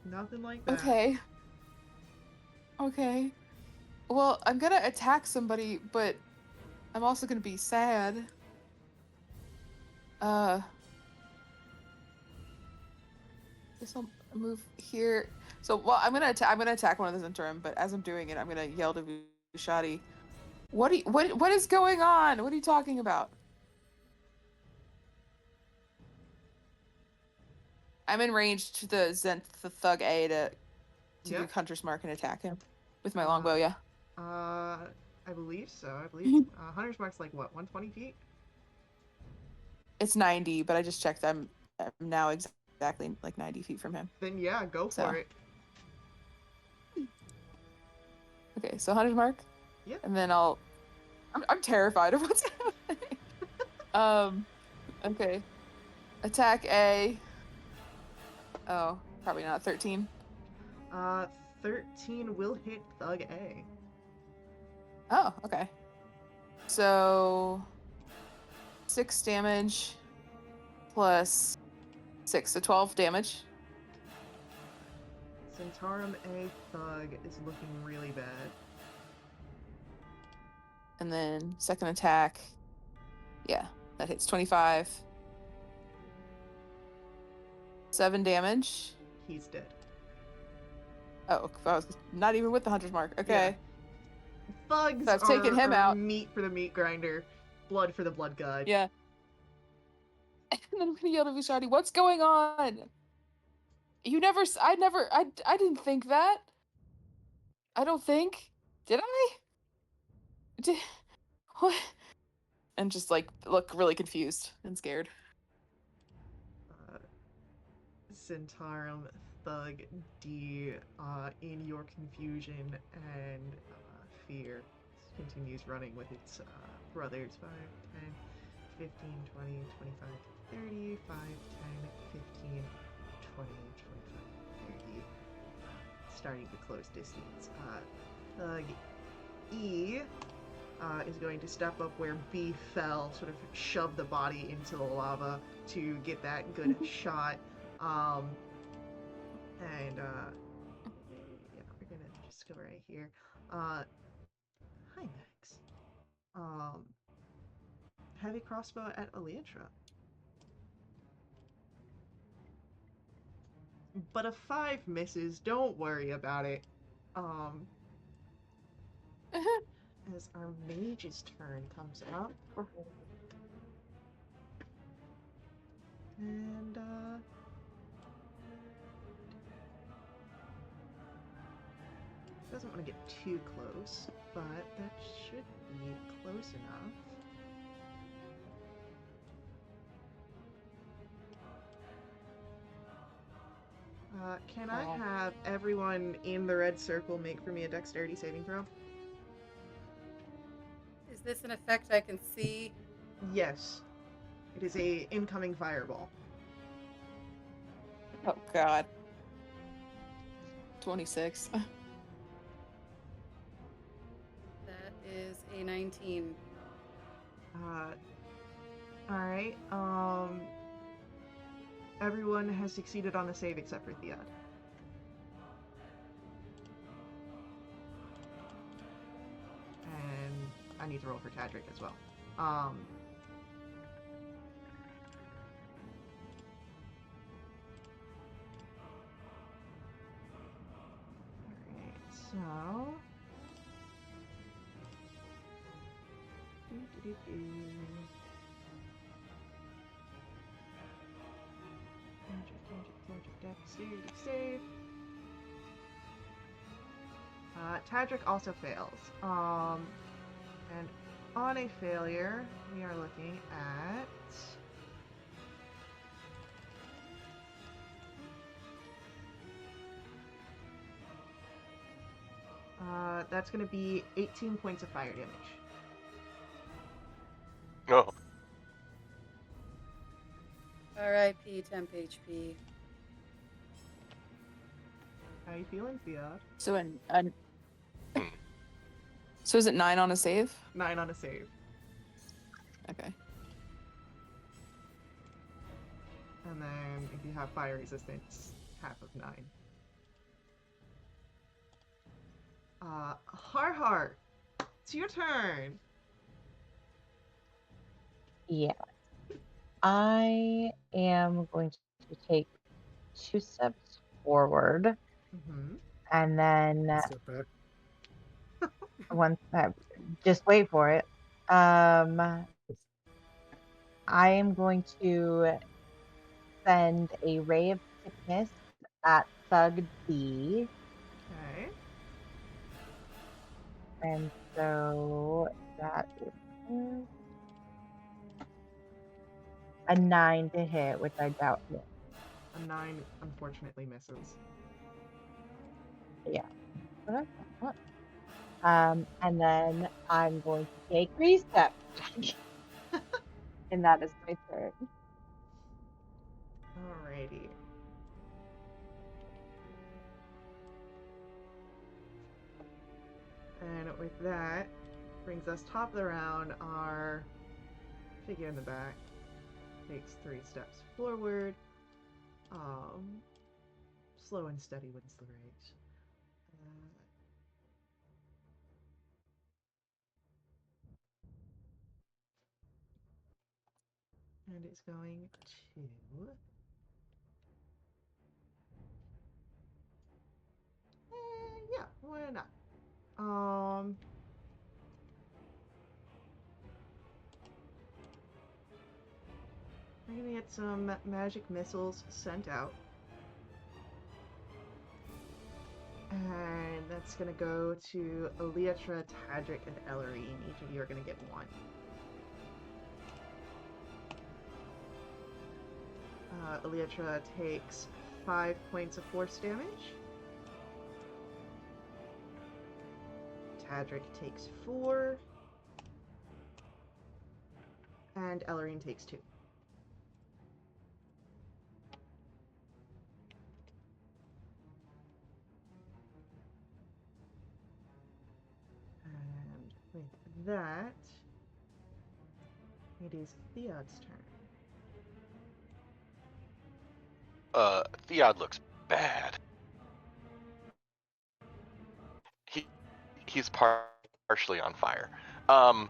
S1: Nothing like that.
S2: Okay. Okay. Well, I'm gonna attack somebody, but I'm also gonna be sad. Guess I'll move here. So, well, I'm gonna attack one of the Zentarum, but as I'm doing it, I'm gonna yell to Vushadi, what is going on? What are you talking about? I'm in range to the Thug A to
S1: Yeah.
S2: do Hunter's Mark and attack him with my longbow, yeah.
S1: I believe so. I believe Hunter's Mark's like what, 120 feet?
S2: It's 90, but I just checked. I'm now exactly like 90 feet from him.
S1: Then yeah, go
S2: So.
S1: for it.
S2: Okay, so Hunter's Mark.
S1: Yeah.
S2: And then I'm terrified of what's happening. Okay. Attack A. Oh, probably not. 13.
S1: 13 will hit Thug A.
S2: Oh, okay. So 6 damage plus 6, so 12 damage.
S1: Zentarum A Thug is looking really bad.
S2: And then second attack. Yeah, that hits 25. 7 damage.
S1: He's dead.
S2: Oh, I was not even with the hunter's mark. Okay.
S1: Thugs
S2: So I've taken him
S1: are
S2: out.
S1: meat for the meat grinder, blood for the blood god.
S2: Yeah. And then I'm gonna yell to Vishadi, "What's going on? I didn't think that. I don't think. Did I? Did what?" And just like look really confused and scared.
S1: Centaurum Thug D, in your confusion and fear, continues running with its brothers 5, 10, 15, 20, 25, 30, 5, 10, 15, 20, 25, 30, starting to close distance. Thug E is going to step up where B fell, sort of shove the body into the lava to get that good shot. Yeah, we're gonna just go right here. Hi, Max. Heavy crossbow at Elytra. But a 5 misses, don't worry about it. As our mage's turn comes up. And, doesn't want to get too close, but that should be close enough. Can I have everyone in the red circle make for me a dexterity saving throw?
S5: Is this an effect I can see?
S1: Yes. It is a incoming fireball.
S2: Oh god. 26.
S5: That is a 19.
S1: Alright, everyone has succeeded on the save except for Theod. And I need to roll for Tadric as well. Alright, so... Dexterity save. Tadric also fails. And on a failure, we are looking at... that's going to be 18 points of fire damage.
S4: Oh,
S5: R.I.P. temp HP.
S1: How you feeling, Theod?
S2: So so is it 9 on a save?
S1: 9 on a save.
S2: Okay.
S1: And then if you have fire resistance, half of 9. Har, it's your turn.
S3: Yeah. I am going to take 2 steps forward
S1: Mm-hmm.
S3: and then
S6: Step back.
S3: just wait for it. I am going to send a ray of sickness at Thug D.
S1: Okay.
S3: And so that is a 9 to hit, which I doubt hits.
S1: A 9 unfortunately misses.
S3: Yeah. What I thought. And then I'm going to take 3 steps. And that is my turn.
S1: Alrighty. And with that, brings us top of the round. Our figure in the back takes 3 steps forward. Slow and steady wins the race. And it's going to. Yeah, why not? I'm gonna get some magic missiles sent out. And that's gonna go to Eliatra, Tadric, and Ellerine. Each of you are gonna get one. Eliatra takes 5 points of force damage. Tadric takes 4. And Ellerine takes 2. And with that, it is Theod's turn.
S4: Theod looks bad. He's partially on fire. I'm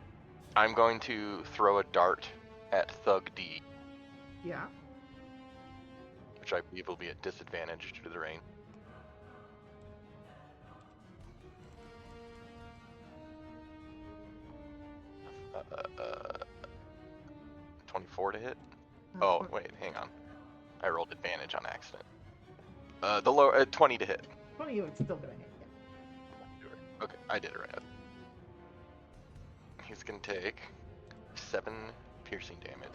S4: going to throw a dart at Thug D,
S1: Yeah.
S4: which I believe will be at disadvantage due to the rain. Uh, 24 to hit. Oh, wait, hang on. I rolled advantage on accident. The lower 20 to hit.
S1: 20, it's still gonna hit. Yeah.
S4: Okay, I did it right. He's gonna take 7 piercing damage,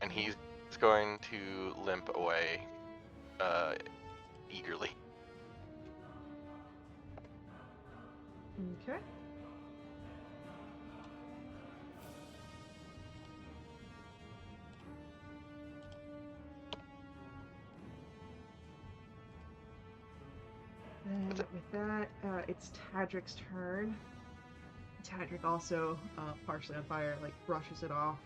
S4: and
S1: Okay.
S4: he's going to limp away eagerly.
S1: Okay. And with that, it's Tadric's turn. Tadric also, partially on fire, like, brushes it off.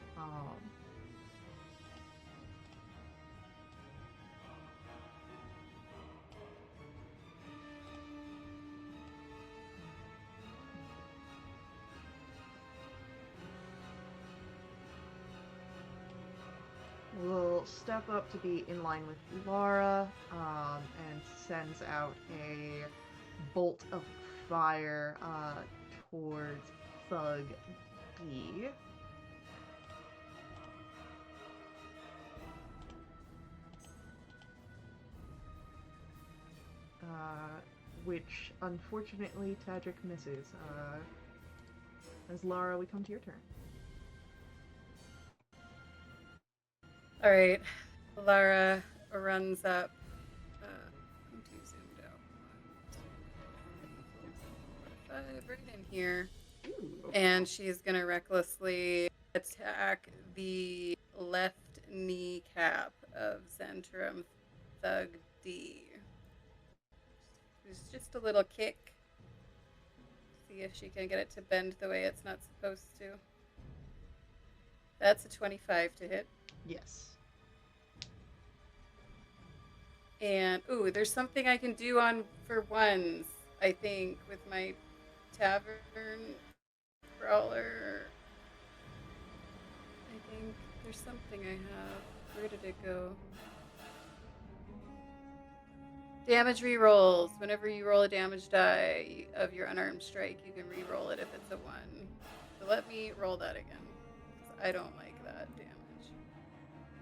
S1: Will step up to be in line with Lara, and sends out a bolt of fire towards Thug D. Which unfortunately Tadric misses. As Lara, we come to your turn.
S5: All right, Lara runs up. I'm too zoomed out. 1, 2, 3, 4, 5, right in here,
S1: Ooh.
S5: and she's gonna recklessly attack the left kneecap of Zentrum Thug D. It's just a little kick. See if she can get it to bend the way it's not supposed to. That's a 25 to hit.
S1: Yes.
S5: And ooh, there's something I can do on for ones, I think, with my tavern brawler. I think there's something I have. Where did it go? Damage rerolls. Whenever you roll a damage die of your unarmed strike, you can reroll it if it's a 1. So let me roll that again, because I don't like that damage.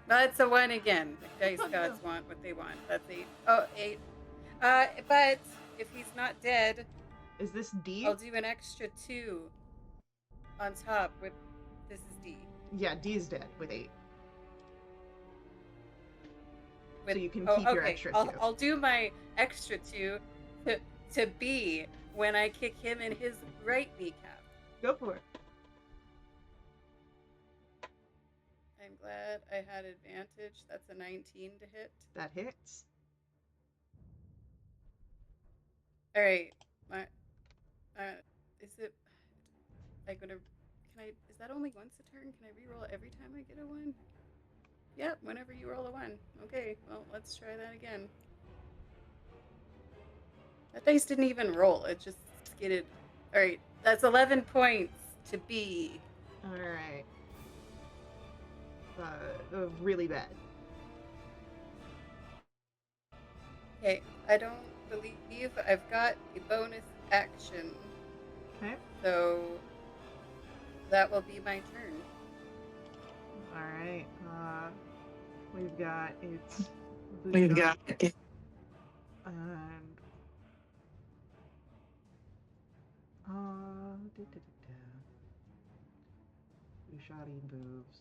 S5: That's a 1 again. The dice gods want what they want. That's 8. Oh, 8. But if he's not dead,
S1: Is this D?
S5: I'll do an extra 2 on top with. This is D.
S1: Yeah, D's dead with 8.
S5: With,
S1: So you can keep your
S5: okay.
S1: extra 2.
S5: I'll do my extra 2 to B when I kick him in his right kneecap.
S1: Go for it.
S5: I'm glad I had advantage. That's a 19 to hit.
S1: That hits.
S5: All right. My, is it? Like, can I? Is that only once a turn? Can I reroll it every time I get a 1? Yep. Whenever you roll a 1. Okay. Well, let's try that again. That dice didn't even roll. It just skidded. All right. That's 11 points to B.
S1: All right. really bad.
S5: Okay, I don't believe I've got a bonus action,
S1: Okay.
S5: so that will be my turn.
S1: All right. We've got it's.
S2: We've got it.
S1: And Ushadi moves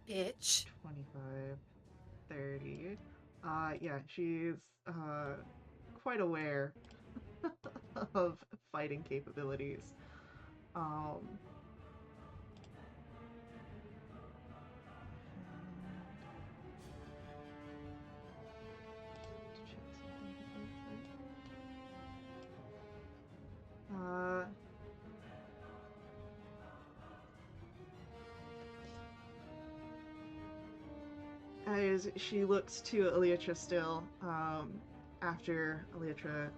S1: 15, 20,
S5: Bitch.
S1: 25, 30. Yeah, she's quite aware of fighting capabilities. As she looks to Elytra still, after Elytra,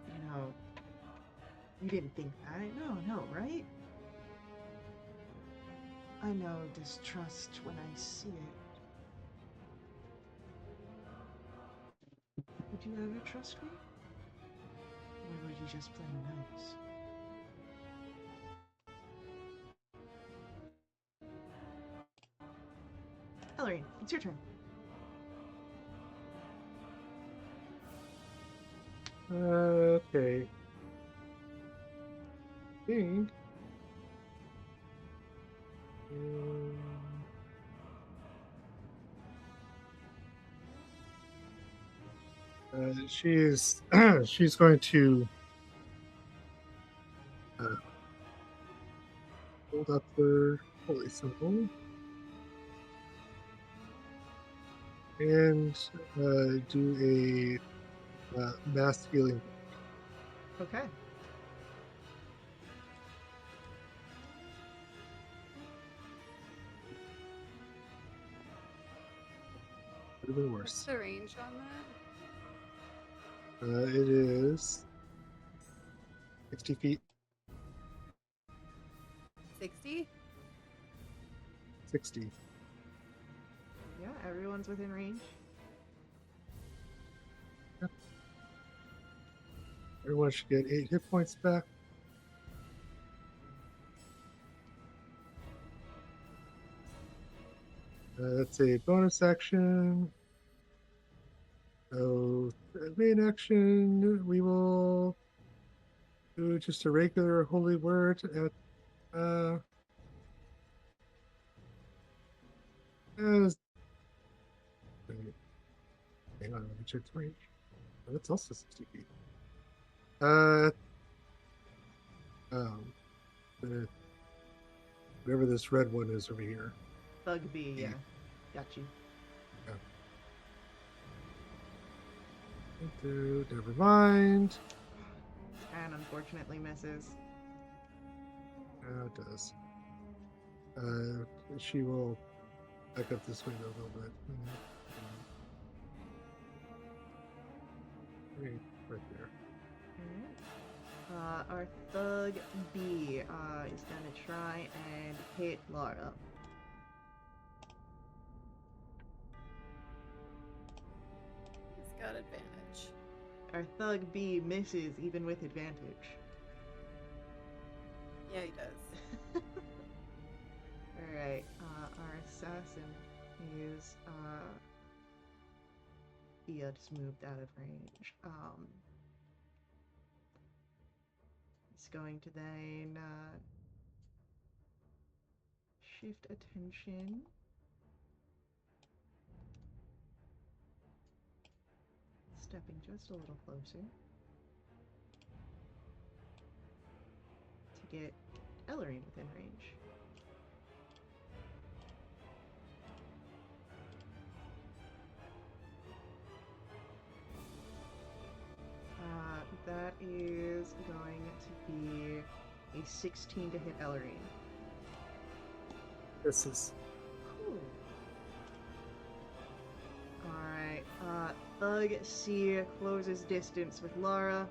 S1: you didn't think that. No, right? I know distrust when I see it. Would you ever trust me? Or would you just play nice? Ellery, it's your turn.
S6: Okay. I think. She's she's going to hold up her holy symbol and do a mass healing.
S1: Okay.
S6: Could have been
S5: What's
S6: worse.
S5: the range on that?
S6: It is 60 feet.
S5: 60?
S6: 60.
S1: Yeah, everyone's within range.
S6: Everyone should get 8 hit points back. That's a bonus action. So, main action, we will do just a regular holy word at as hang on, let me check the range. Oh, that's also 60 feet. Whatever this red one is over here.
S1: Thug B, yeah. Got you.
S6: Never mind.
S1: And unfortunately misses.
S6: It does. She will back up this window a little bit. Right there.
S1: Alright. Our thug B is gonna try and hit Lara.
S5: He's got advantage.
S1: Our thug B misses even with advantage.
S5: Yeah, he does.
S1: Alright, our assassin is he just moved out of range. He's going to then shift attention. Stepping just a little closer to get Ellery within range. That is going to be a 16 to hit Ellery.
S6: This is
S1: Cool. Alright, Thug C closes distance with Lara.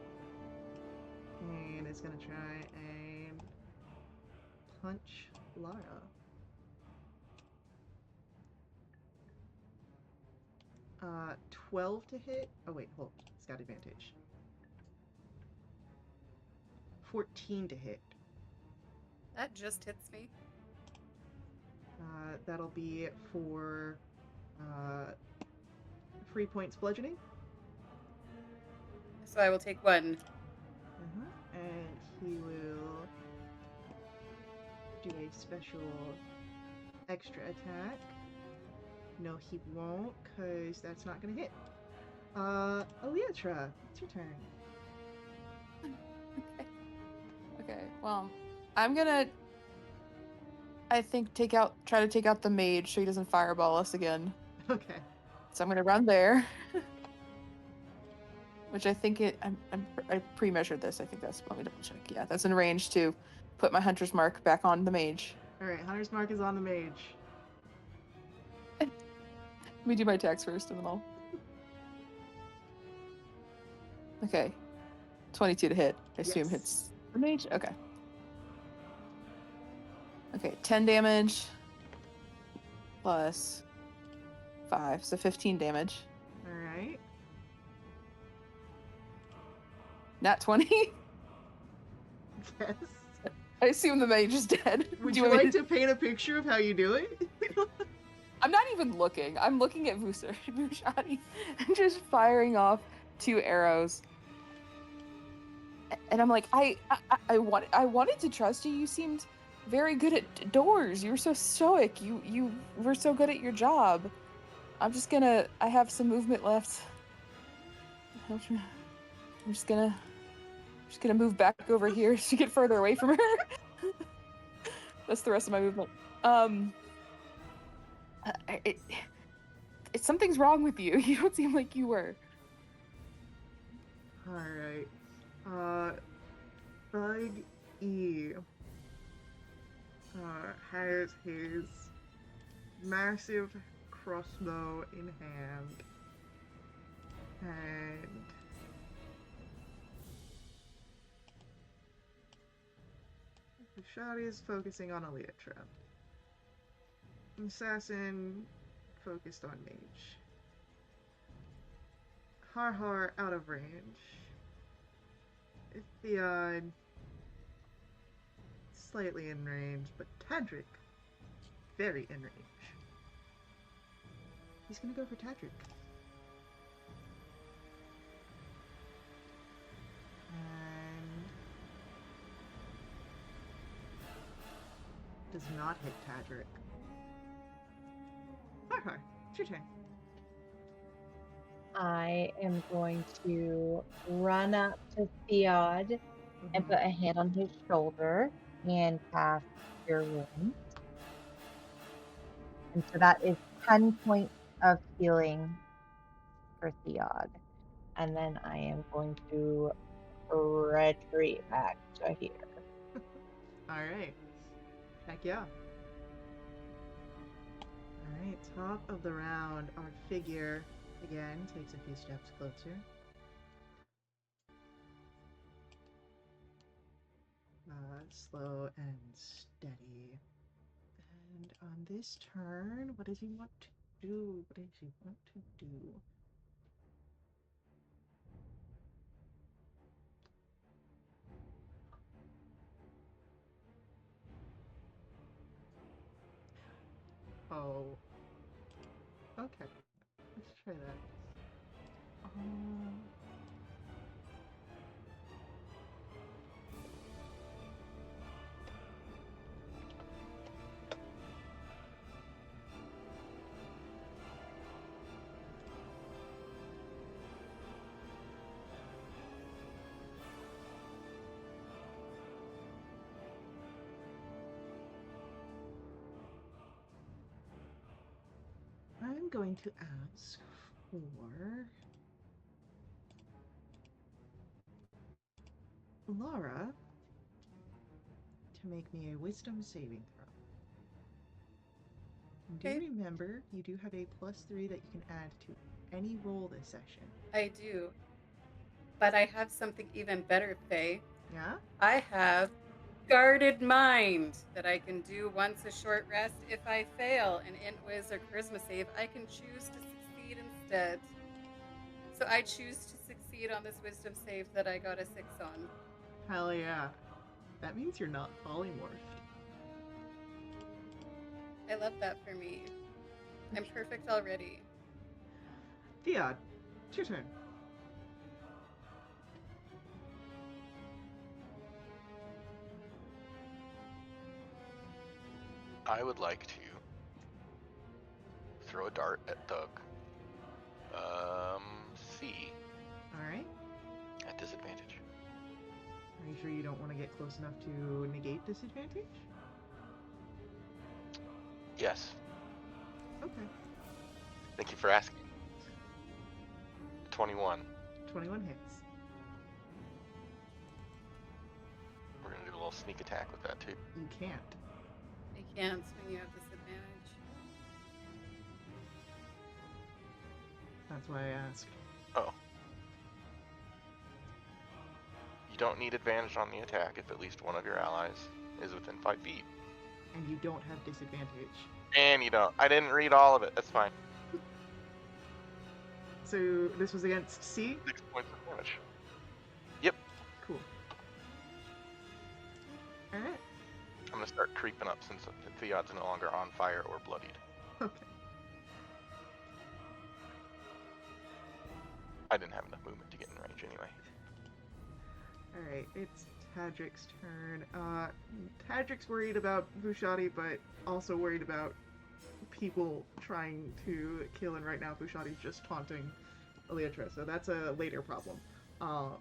S1: And is gonna try and punch Lara. Uh, 12 to hit. Oh wait, hold. It's got advantage. 14 to hit.
S5: That just hits me.
S1: That'll be for 3 points bludgeoning.
S5: So I will take 1.
S1: And he will do a special extra attack. No, he won't, because that's not going to hit. Elytra, it's your turn.
S2: Okay, well, I'm gonna, I think, try to take out the mage so he doesn't fireball us again.
S1: Okay.
S2: So I'm gonna run there. Which I think I pre-measured this. I think that's, let me double check. Yeah, that's in range to put my hunter's mark back on the mage.
S1: Alright, Hunter's Mark is on the mage.
S2: Let me do my attacks first and then I'll... Okay. 22 to hit. I assume
S1: Yes.
S2: hits the mage? Okay. Okay, 10 damage plus 5, so 15 damage.
S1: Alright.
S2: Nat 20?
S1: Yes.
S2: I assume the mage is dead.
S1: Would
S2: Do
S1: you
S2: want me
S1: like to paint a picture of how you do it?
S2: I'm not even looking. I'm looking at Vushani and just firing off 2 arrows. And I'm like, I wanted to trust you. You seemed very good at doors. You were so stoic. You were so good at your job. I'm just gonna. I have some movement left. I'm just gonna move back over here to get further away from her. That's the rest of my movement. Something's wrong with you. You don't seem like you were.
S1: Alright. Bug E has his massive crossbow in hand. And the shot is focusing on Elytra. Assassin focused on mage. Har out of range. Theod slightly in range, but Tadric very in range. He's gonna go for Tadric. And does not hit Tadric. Har, it's your turn.
S3: I am going to run up to Theod and put a hand on his shoulder and cast Cure Wounds. And so that is 10 points of healing for Theod. And then I am going to retreat back to here.
S1: Alright. Heck yeah. Alright, top of the round, our figure again takes a few steps closer. Slow and steady. And on this turn, what does he want to do? What does he want to do? Oh. Okay. Let's try that. I'm going to ask for Lara to make me a wisdom saving throw.
S5: Okay.
S1: Do remember, you do have a +3 that you can add to any roll this session.
S5: I do. But I have something even better, Faye.
S1: Yeah?
S5: I have guarded mind that I can do once a short rest. If I fail an int whiz or charisma save, I can choose to succeed instead. So I choose to succeed on this wisdom save that I got a 6 on.
S1: Hell yeah. That means you're not polymorphed.
S5: I love that for me. I'm perfect already.
S1: Theod, it's your turn.
S4: I would like to throw a dart at Doug. C
S1: Alright.
S4: at disadvantage.
S1: Are you sure you don't want to get close enough to negate disadvantage?
S4: Yes.
S1: Okay.
S4: Thank you for asking. 21.
S1: 21 hits.
S4: We're gonna do a little sneak attack with that too.
S1: You can't.
S5: I can't when you have disadvantage.
S1: That's why I asked.
S4: Oh. You don't need advantage on the attack if at least one of your allies is within 5 feet.
S1: And you don't have disadvantage.
S4: And you don't. I didn't read all of it. That's fine.
S1: So this was against C?
S4: 6 points of damage.
S1: Cool. Alright.
S4: I'm gonna start creeping up since Theod's no longer on fire or bloodied.
S1: Okay.
S4: I didn't have enough movement to get in range anyway.
S1: Alright, it's Tadric's turn. Tadric's worried about Vushati, but also worried about people trying to kill, and right now Vushati's just taunting Elytra, so that's a later problem. 20,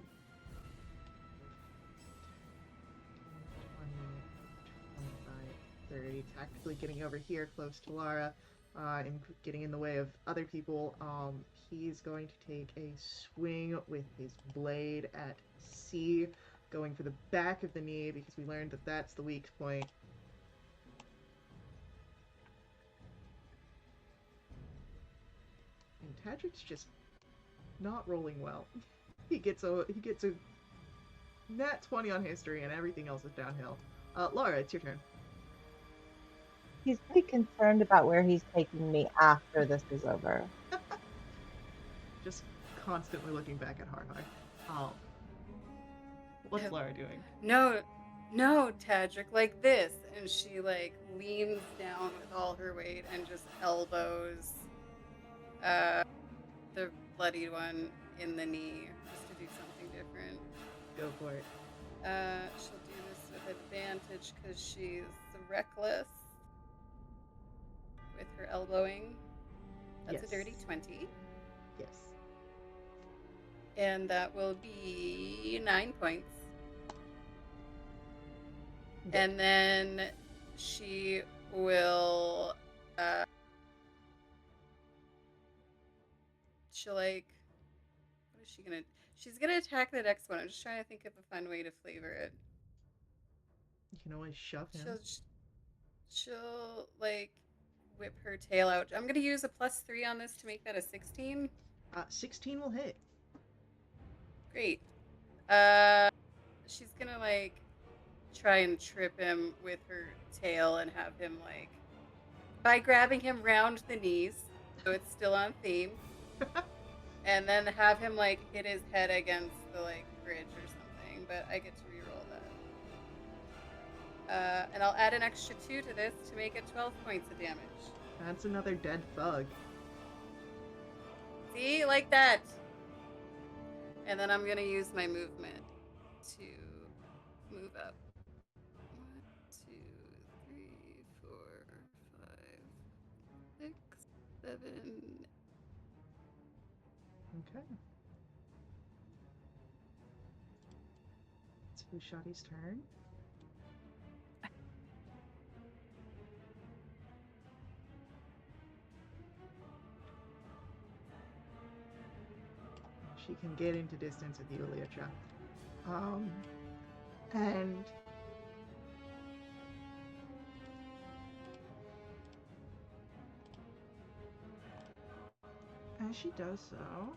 S1: 25, 30, tactically getting over here close to Lara, and getting in the way of other people. He's going to take a swing with his blade at C, going for the back of the knee because we learned that that's the weak point. And Tadric's just not rolling well. He gets a nat 20 on history, and everything else is downhill. Laura, it's your turn.
S3: He's pretty concerned about where he's taking me after this is over.
S1: Just constantly looking back at Harhar. What's Laura doing?
S5: No, Tadric, like this. And she like leans down with all her weight and just elbows the bloodied one in the knee just to do something different.
S1: Go for it.
S5: She'll do this with advantage because she's reckless with her elbowing. That's
S1: Yes.
S5: a dirty 20.
S1: Yes.
S5: And that will be 9 points.
S1: Okay.
S5: And then she will she'll like, what is she gonna, she's gonna attack the next one. I'm just trying to think of a fun way to flavor it.
S1: You can always shove him.
S5: She'll like whip her tail out. I'm gonna use a +3 on this to make that a 16.
S1: 16 will hit.
S5: Great. She's gonna like try and trip him with her tail and have him like, by grabbing him round the knees, so it's still on theme, and then have him like hit his head against the like bridge or something. But I get to reroll that. And I'll add an extra 2 to this to make it 12 points of damage.
S1: That's another dead thug.
S5: See, like that. And then I'm gonna use my movement to move up. 1, 2, 3, 4, 5, 6, 7.
S1: Okay. It's Vushati's turn. She can get into distance with you, Elytra. And as she does so,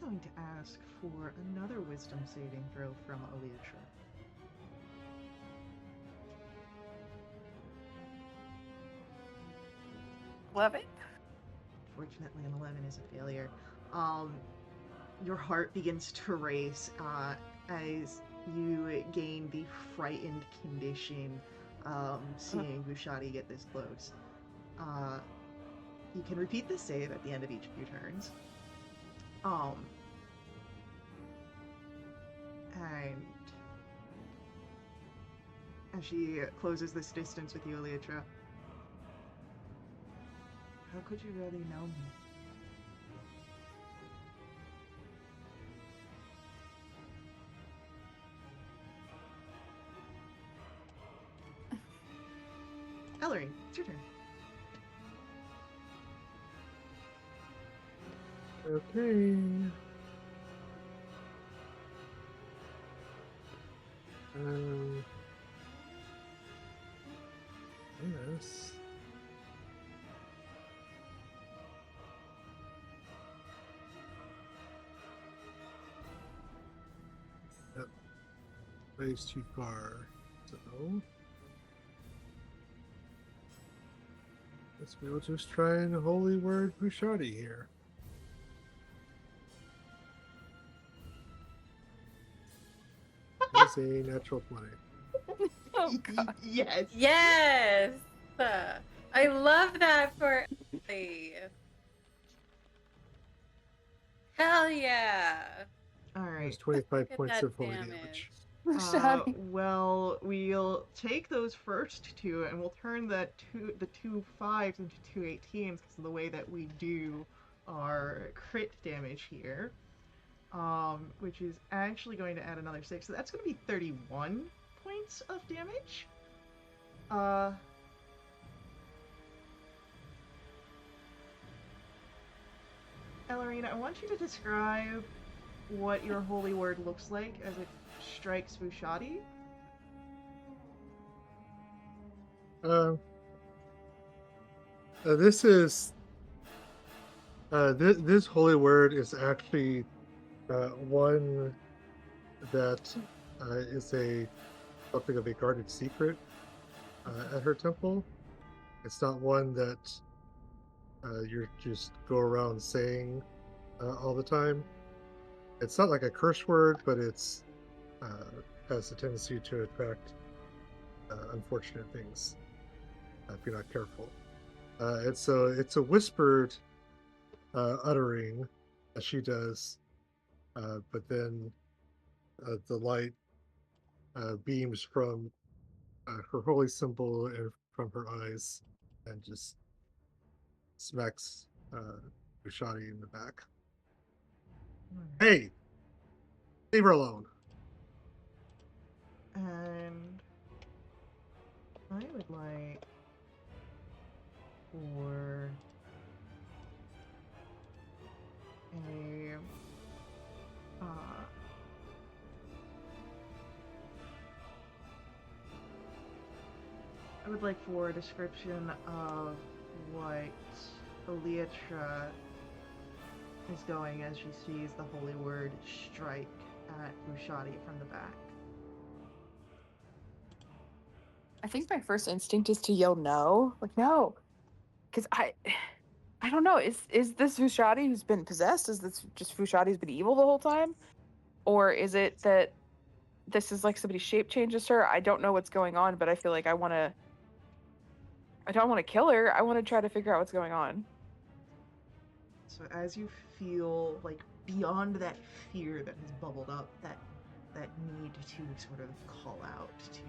S1: going to ask for another wisdom saving throw from Elytra.
S2: Love it.
S1: Fortunately, an 11 is a failure. Your heart begins to race as you gain the frightened condition seeing Bushati get this close. You can repeat the save at the end of each of your turns. And as she closes this distance with you, Elytra, how could you really know me? Ellery, it's your turn.
S6: Okay. Yes. Yep. Ways too far. So guess we'll just try and holy word Bushati here. Is a natural 20.
S2: Oh god.
S1: Yes.
S5: Yes. I love that for Ellie. Hell yeah.
S1: All
S6: There's
S1: right.
S6: 25
S5: Look at
S6: points
S5: that
S6: of holy
S5: damage.
S6: damage.
S2: Bushati.
S1: Well, we'll take those first two, and we'll turn the two 5s into two 18s because of the way that we do our crit damage here. Which is actually going to add another 6, so that's going to be 31 points of damage. Ellerina, I want you to describe what your holy word looks like as it strikes Bushati.
S6: This is this holy word is actually one that is something of a guarded secret at her temple. It's not one that you just go around saying all the time. It's not like a curse word, but it's has a tendency to attract unfortunate things if you're not careful. It's a whispered uttering that she does, but then the light beams from her holy symbol and from her eyes, and just smacks Bushati in the back. Hey, leave her alone.
S1: And I would like for a I would like for a description of what Elytra is going as she sees the holy word strike at Bushati from the back.
S2: I think my first instinct is to yell no. Like no. Because I don't know. Is this Bushati who's been possessed? Is this just Bushati who's been evil the whole time? Or is it that this is like somebody shape changes her? I don't know what's going on, but I feel like I don't want to kill her. I want to try to figure out what's going on.
S1: So as you feel like beyond that fear that has bubbled up, that need to sort of call out to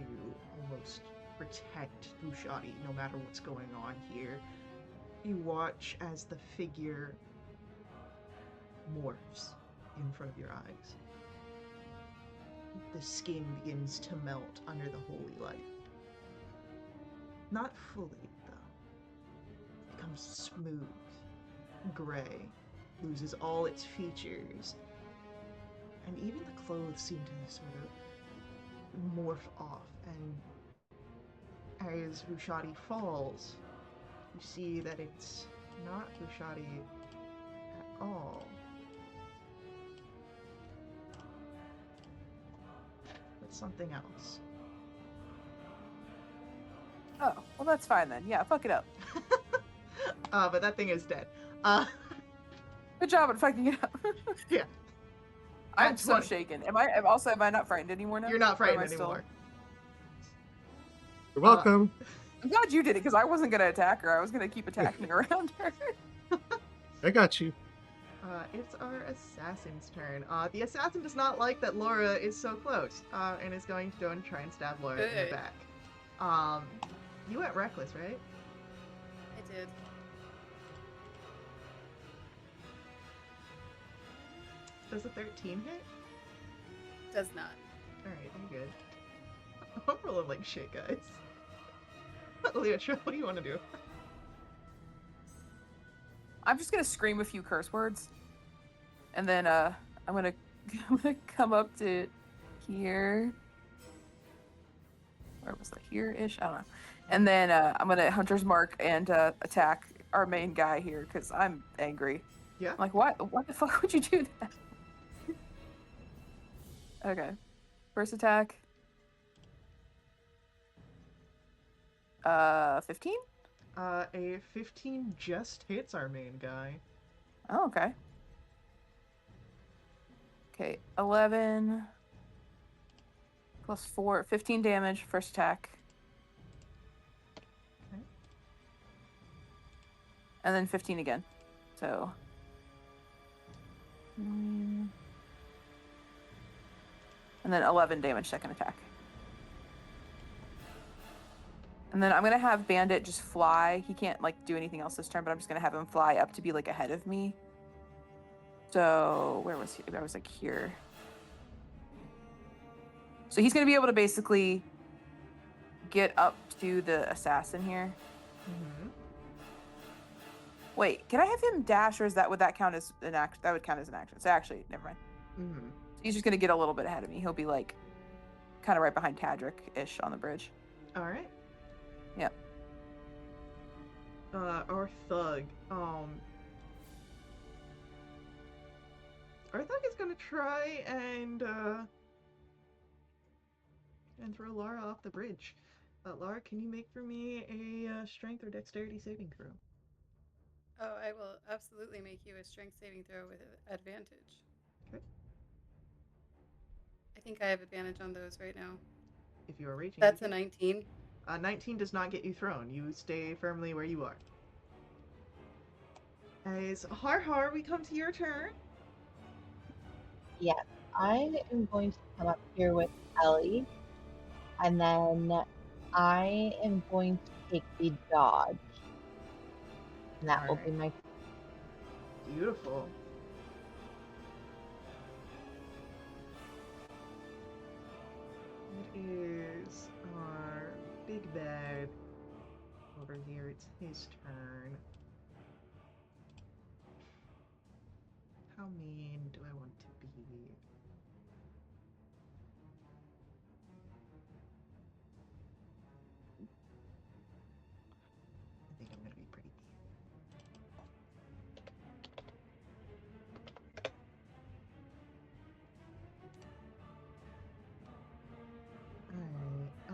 S1: almost protect Bushati no matter what's going on here, you watch as the figure morphs in front of your eyes. The skin begins to melt under the holy light. Not fully, though. It becomes smooth, gray, loses all its features, and even the clothes seem to sort of morph off, and as Bushati falls, you see that it's not Bushati at all. with something else.
S2: Oh, well, that's fine then. Yeah, fuck it up.
S1: But that thing is dead.
S2: Good job at fucking it up.
S1: Yeah.
S2: I'm
S1: At
S2: so
S1: 20.
S2: shaken. Am I not frightened anymore now?
S1: You're not
S2: Or am
S1: frightened
S2: I still-
S1: anymore.
S6: You're welcome.
S2: I'm glad you did it because I wasn't gonna attack her. I was gonna keep attacking around her.
S6: I got you.
S1: It's our assassin's turn. The assassin does not like that Laura is so close, and is going to go and try and stab Laura in the
S5: Good.
S1: back. You went reckless, right?
S5: I did.
S1: Does a 13 hit?
S5: Does not.
S1: Alright, I'm good. I'm rolling like shit, guys. Leotra, what do you want to do?
S2: I'm just gonna scream a few curse words, and then I'm gonna come up to here. Where was that? Here-ish? I don't know. And then I'm gonna Hunter's Mark and attack our main guy here because I'm angry.
S1: Yeah?
S2: I'm like, what the fuck would you do that? Okay. First attack. 15?
S1: A 15 just hits our main guy.
S2: Oh, okay. Okay, 11 plus 4, 15 damage, first attack.
S1: Okay.
S2: And then 15 again. So. 9. And then 11 damage, second attack. And then I'm going to have Bandit just fly. He can't, like, do anything else this turn, but I'm just going to have him fly up to be, like, ahead of me. So, where was he? I was, like, here. So he's going to be able to basically get up to the assassin here.
S1: Mm-hmm.
S2: Wait, can I have him dash, or would that count as an action? That would count as an action. So actually, never mind.
S1: Mm-hmm.
S2: So he's just going to get a little bit ahead of me. He'll be, like, kind of right behind Tadric-ish on the bridge.
S1: Alright.
S2: Yep.
S1: Our thug, our thug is gonna try and throw Lara off the bridge. Lara, can you make for me a strength or dexterity saving throw?
S5: Oh, I will absolutely make you a strength saving throw with advantage.
S1: Okay.
S5: I think I have advantage on those right now.
S1: If you are raging.
S5: That's a 19.
S1: 19 does not get you thrown. You stay firmly where you are. As Har, we come to your turn.
S3: Yes, I am going to come up here with Ellie, and then I am going to take the dodge. And that will be my
S1: Beautiful. It is our big bad over here. It's his turn. How mean do I want to be? I think I'm gonna be pretty mean.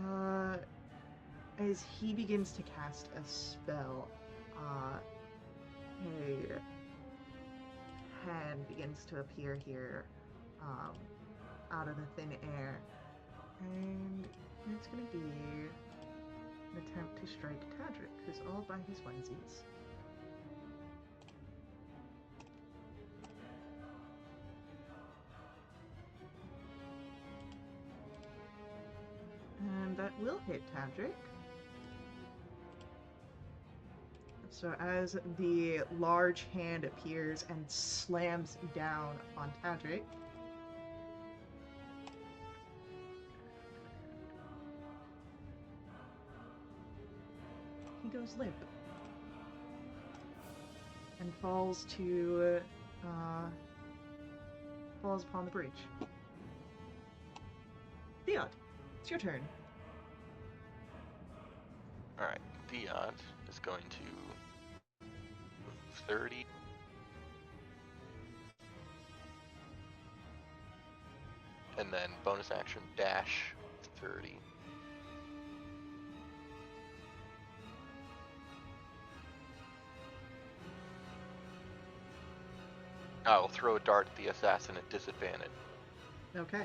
S1: Alright, as he begins to cast a spell, a hand begins to appear here, out of the thin air, and it's gonna be an attempt to strike Tadric, who's all by his onesies. And that will hit Tadric. So as the large hand appears and slams down on Tadric, he goes limp and falls upon the bridge. Theod, it's your turn.
S4: Alright, Theod is going to move 30. And then bonus action dash 30. I will throw a dart at the assassin at disadvantage.
S1: Okay.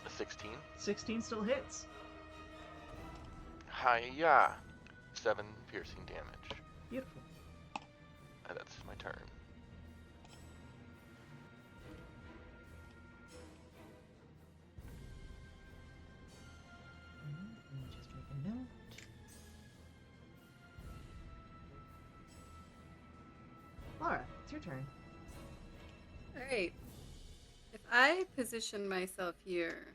S4: A 16.
S1: 16 still hits.
S4: Hiya! 7 piercing damage.
S1: Beautiful.
S4: And that's my turn.
S1: Let me just make a note. Laura, it's your turn.
S5: All right. If I position myself here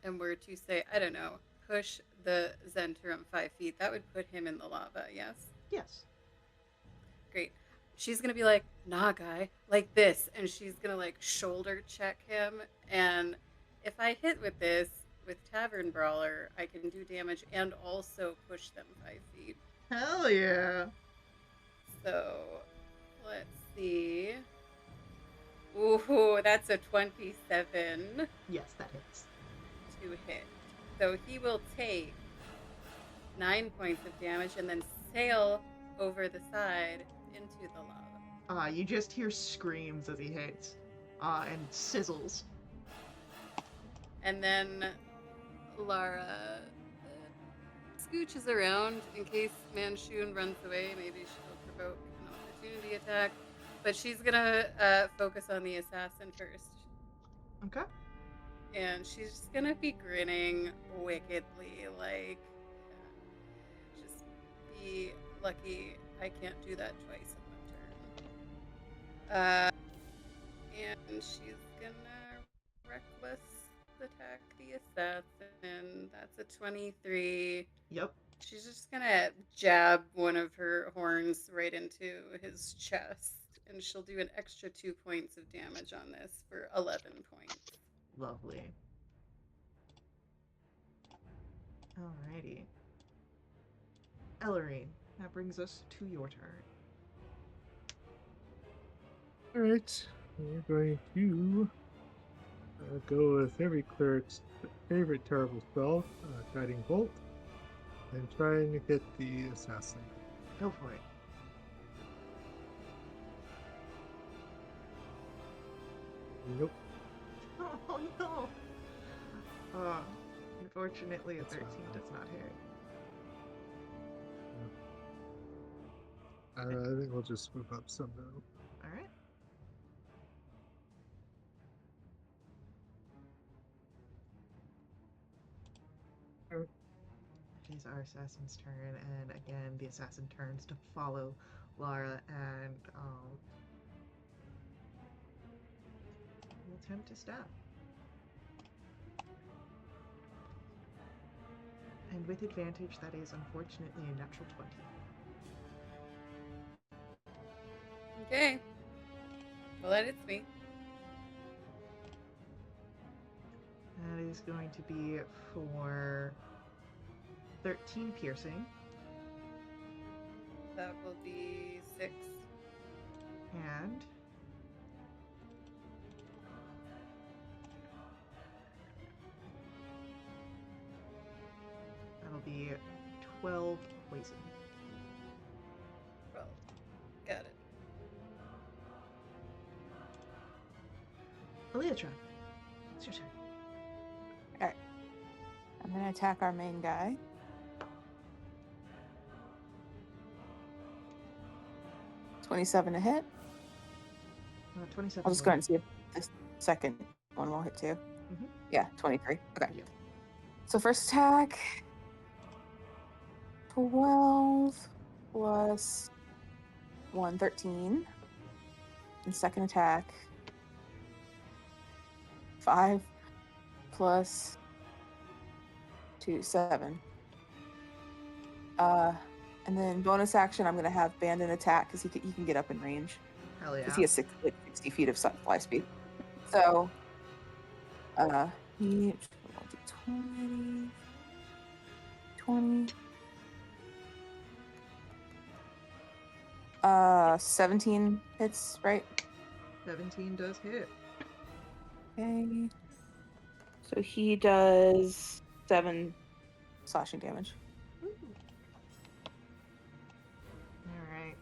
S5: and were to say, I don't know, push the Zentrum 5 feet, that would put him in the lava, yes?
S1: Yes.
S5: Great. She's going to be like, nah, guy, like this. And she's going to like shoulder check him. And if I hit with this, with Tavern Brawler, I can do damage and also push them 5 feet.
S1: Hell yeah.
S5: So let's see. Ooh, that's a 27
S1: Yes, that hits.
S5: to hit. So he will take 9 points of damage and then sail over the side into the lava.
S1: You just hear screams as he hits. And sizzles.
S5: And then Lara scooches around in case Manchun runs away. Maybe she'll provoke an opportunity attack. But she's gonna focus on the assassin first.
S1: Okay.
S5: And she's just gonna be grinning wickedly, like, just be lucky I can't do that twice in one turn. And she's gonna reckless attack the assassin. That's a 23.
S1: Yep.
S5: She's just gonna jab one of her horns right into his chest. And she'll do an extra 2 points of damage on this for 11 points.
S1: Lovely. Alrighty. Ellery, that brings us to your turn.
S6: Alright, we're going to go with every cleric's favorite terrible spell, Guiding Bolt, and try and hit the assassin.
S1: Go for it.
S6: Nope.
S1: Oh no! Unfortunately, a
S6: That's
S1: 13
S6: fine.
S1: does not hit.
S6: I think we'll just move up some now.
S1: Alright.
S6: Alright.
S1: It is our assassin's turn, and again, the assassin turns to follow Lara and will attempt to stab. And with advantage, that is unfortunately a natural 20.
S5: Okay. Well, that hits me.
S1: That is going to be for 13 piercing
S5: That will be 6.
S1: and that'll be 12 poison.
S5: 12. Got it.
S1: Aleatra, it's your turn.
S2: I'm gonna attack our main guy. 27 to hit.
S1: 27.
S2: I'll just go ahead and see if this second one will hit too.
S1: Mhm.
S2: Yeah, 23. Okay.
S1: Yep.
S2: So first attack, 12 plus 1, 13. And second attack, 5 plus 2, 7. And then bonus action, I'm gonna have Bandit attack because he can get up in range
S1: Hell
S2: because
S1: yeah.
S2: he has 60 feet of fly speed. So, he 20, 20. 17 hits, right?
S1: 17 does hit.
S2: Okay. So he does 7 slashing damage.
S1: Alright.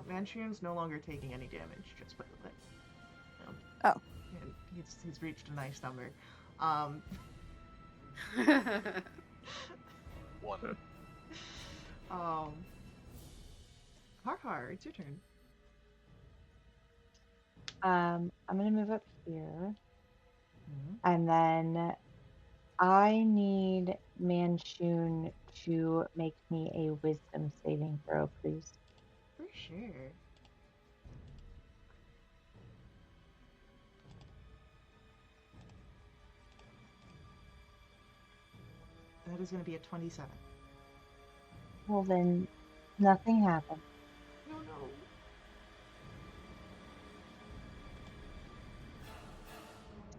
S1: Manchun's no longer taking any damage, just by the way.
S2: Oh.
S1: And he's reached a nice number.
S4: One.
S1: Har, it's your turn.
S3: I'm gonna move up here,
S1: Mhm.
S3: and then I need Manchun to make me a wisdom saving throw, please.
S1: For sure. That is going to be a 27.
S3: Well, then nothing happened.
S1: No, no.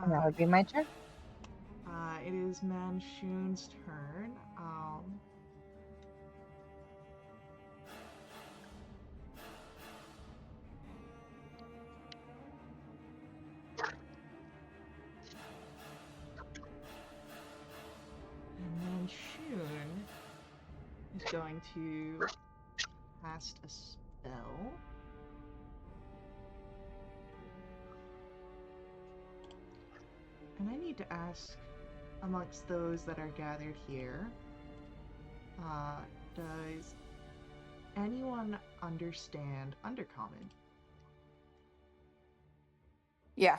S3: And that would be my turn.
S1: It is Manchun's turn. Manchun is going to cast a spell. And I need to ask amongst those that are gathered here, does anyone understand Undercommon?
S2: Yeah.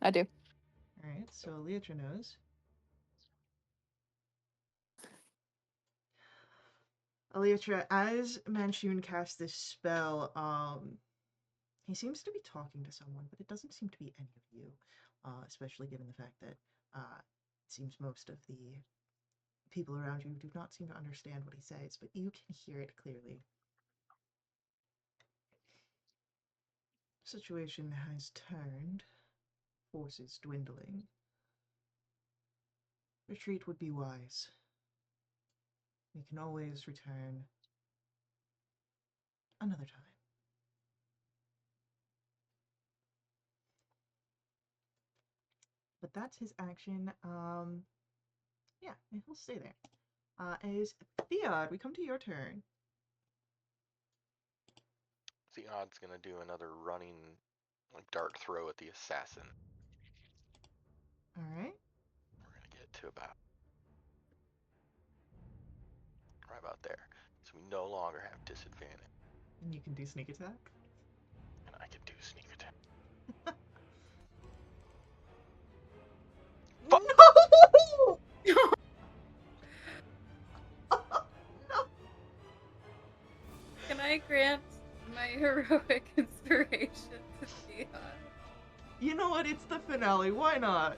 S2: I do.
S1: Alright, so Leotra knows. Leotra, as Manchun casts this spell, he seems to be talking to someone, but it doesn't seem to be any of you, especially given the fact that it seems most of the people around you do not seem to understand what he says, but you can hear it clearly. Situation has turned, forces dwindling. Retreat would be wise. We can always return another time. But that's his action. Yeah, he'll stay there. As Theod, we come to your turn.
S4: Theod's gonna do another running dart throw at the assassin.
S1: Alright.
S4: We're gonna get to about right about there. So we no longer have disadvantage.
S1: And you can do sneak attack.
S4: And I can do sneak attack.
S1: No! No!
S5: Can I grant my heroic inspiration to Theon?
S1: You know what? It's the finale. Why not?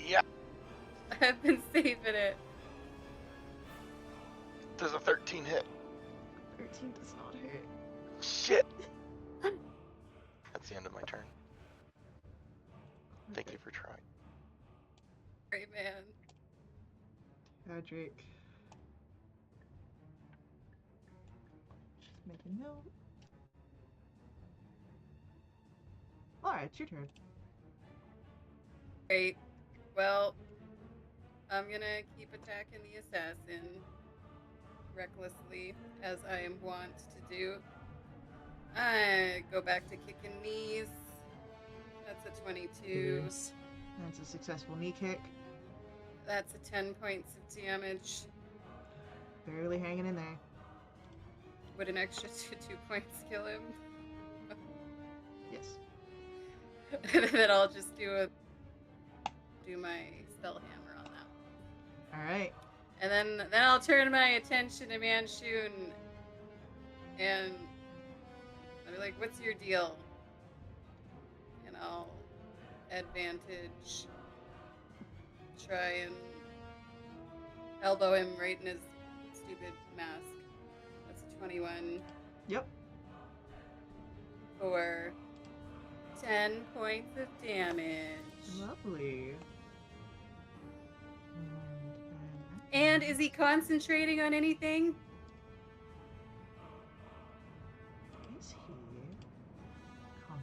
S4: Yeah,
S5: I've been saving it.
S4: there's a 13 hit.
S1: 13 does not hit.
S4: Shit. That's the end of my turn. Thank you for trying.
S5: Great man.
S1: Patrick. Just make a note. Alright, it's your turn.
S5: Great. Well, I'm gonna keep attacking the assassin recklessly, as I am wont to do. I go back to kicking knees. That's a 22.
S1: That's a successful knee kick.
S5: That's a 10 points of damage.
S1: Barely hanging in there.
S5: Would an extra 2 points kill him?
S1: Yes.
S5: Then I'll just do my spell hammer on that.
S1: Alright.
S5: And then I'll turn my attention to Manchun and I'll be like, what's your deal? And I'll advantage try and elbow him right in his stupid mask. That's a 21
S1: Yep.
S5: for 10 points of damage.
S1: Lovely.
S5: And is he concentrating on anything?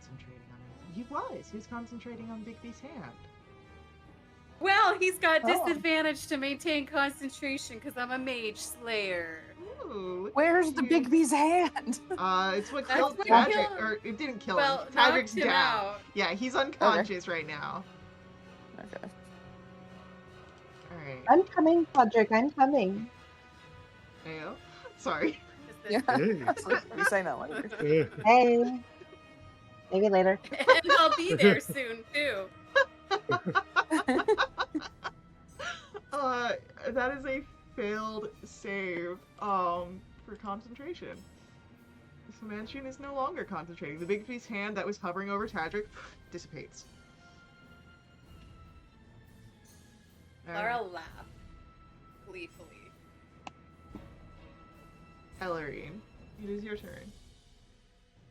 S1: concentrating on anything. He was concentrating on Bigby's hand.
S5: Well, he's got
S2: Oh.
S5: disadvantage to maintain concentration because I'm a mage slayer.
S1: Ooh, look
S2: Where's
S1: at
S2: the
S1: you.
S2: Bigby's hand?
S1: It's what
S5: That's
S1: killed
S5: what
S1: Tadric,
S5: killed-
S1: or it didn't kill
S5: Well,
S1: him. Tadric's
S5: knocked him
S1: down.
S5: out.
S1: Yeah, he's unconscious right now.
S2: Okay.
S1: Alright.
S3: I'm coming, Podrick. I'm coming.
S1: Ayo. Sorry.
S5: Is this-
S2: Yeah.
S6: Hey.
S2: I was like, "Are you saying that later?"
S6: Yeah.
S3: Hey. Maybe later.
S5: And I'll be there soon too.
S1: That is a failed save for concentration. So Manchin is no longer concentrating. The big piece hand that was hovering over Tadric dissipates.
S5: Lara laughed gleefully.
S1: Ellerine, it is your turn.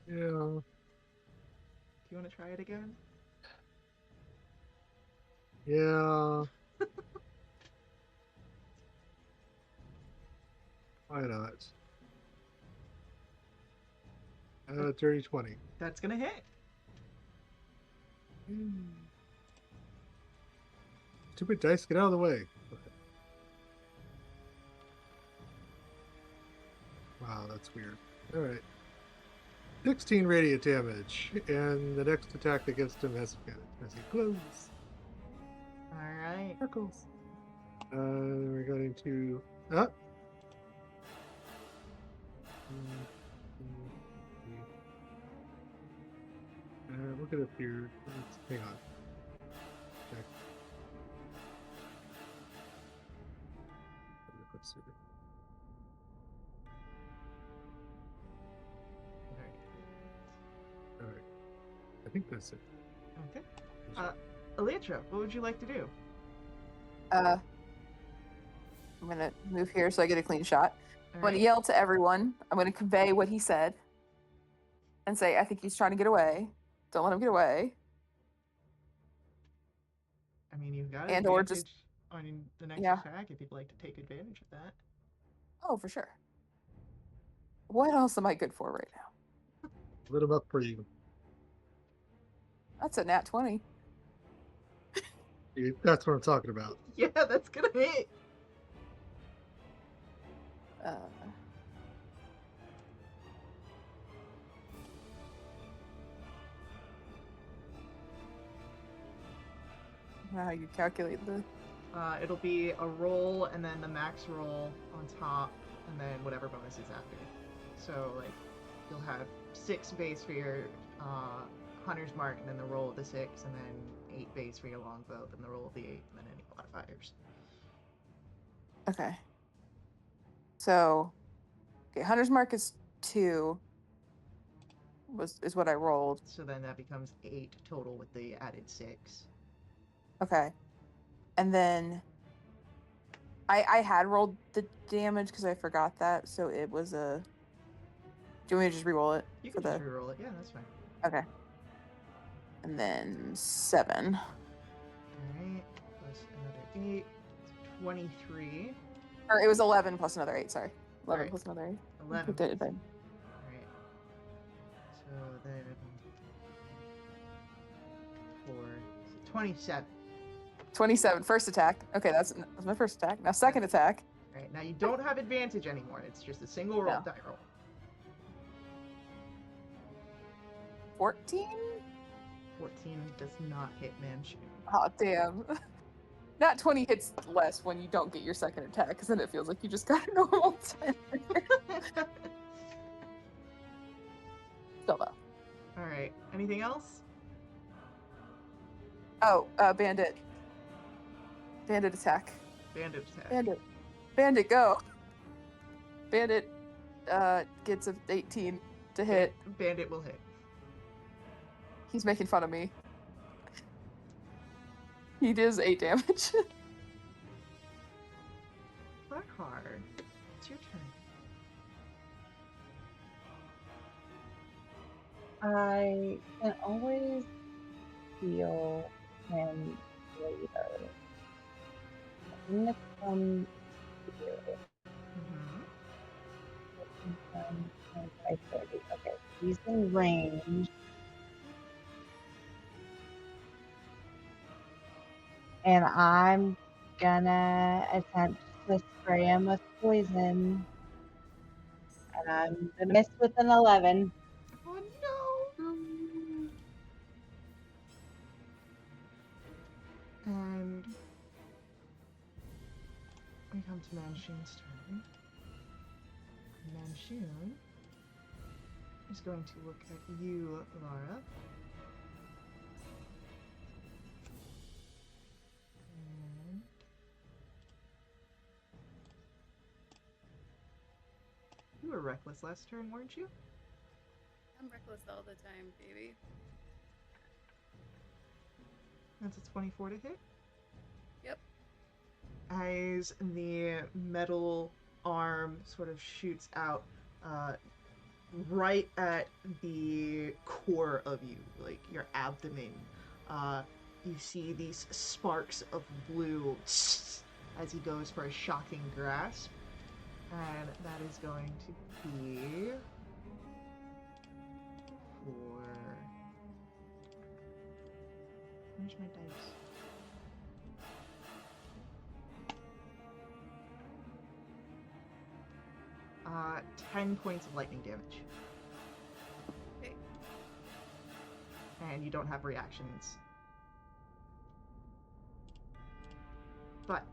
S6: Yeah.
S1: Do you want to try it again?
S6: Yeah. Why not? Dirty 20.
S1: That's gonna hit.
S6: Stupid dice, get out of the way. Okay. Wow, that's weird. Alright. 16 radiant damage, and the next attack against him has advantage as he glows.
S1: Alright.
S6: Circles. We're going to. Look it up here. Hang on. Check. Let's see. Alright. I think that's it.
S1: Okay. Elytra, what would you like to do?
S2: I'm gonna move here so I get a clean shot. I'm gonna
S1: Alright.
S2: yell to everyone. I'm gonna convey what he said and say, "I think he's trying to get away. Don't let him get away."
S1: I mean, you've got
S2: And or
S1: advantage
S2: just-
S1: on the next
S2: Yeah.
S1: attack if you'd like to take advantage of that.
S2: Oh, for sure. What else am I good for right now?
S6: Lit him up for you.
S2: That's a nat 20.
S6: That's what I'm talking about.
S1: Yeah, that's gonna hit.
S2: How you calculate the...
S1: It'll be a roll and then the max roll on top, and then whatever bonus is after. So, like, you'll have 6 base for your Hunter's Mark, and then the roll of the 6, and then 8 base for your longbow, then the roll of the 8, and then any modifiers.
S2: Okay. So, okay, Hunter's Mark is 2. Is what I rolled.
S1: So then that becomes 8 total with the added 6.
S2: Okay. And then I had rolled the damage because I forgot that, so it was a... Do you want me to just re-roll it?
S1: You
S2: for
S1: can just
S2: the...
S1: reroll it, yeah, that's fine.
S2: Okay. And then 7.
S1: Alright, plus another 8, 23.
S2: Or it was 11 plus another 8, sorry. 11
S1: Alright.
S2: plus another 8.
S1: 11.
S2: Put that in bed.
S1: Alright. So then 4, so 27.
S2: 27, first attack. Okay, that's my first attack. Now second attack.
S1: Alright, now you don't have advantage anymore. It's just a single roll
S2: No.
S1: die roll.
S2: 14?
S1: 14 does not hit Manchu.
S2: Oh, damn. Not 20 hits less when you don't get your second attack, because then it feels like you just got a normal 10. Still though.
S1: Alright, anything else?
S2: Oh, bandit. Bandit attack.
S1: Bandit attack.
S2: Bandit, go. Bandit gets a 18 to hit.
S1: Bandit will hit.
S2: He's making fun of me. He does 8 damage.
S1: Blackheart, it's your turn.
S3: I can always feel him later. I'm gonna come here.
S1: Mm-hmm.
S3: 25, 30. Okay, he's in range. and I'm gonna attempt to spray him with poison. And I'm gonna miss with an 11.
S1: Oh no! And we come to Manshoon's turn. Manshoon is going to look at you, Lara. And you were reckless last turn, weren't you?
S5: I'm reckless all the time, baby.
S1: That's a 24 to hit.
S5: Yep.
S1: As the metal arm sort of shoots out right at the core of you, like your abdomen. You see these sparks of blue as he goes for a shocking grasp. And that is going to be for... Where's my dice? Uh, 10 points of lightning damage.
S5: Okay.
S1: And you don't have reactions. But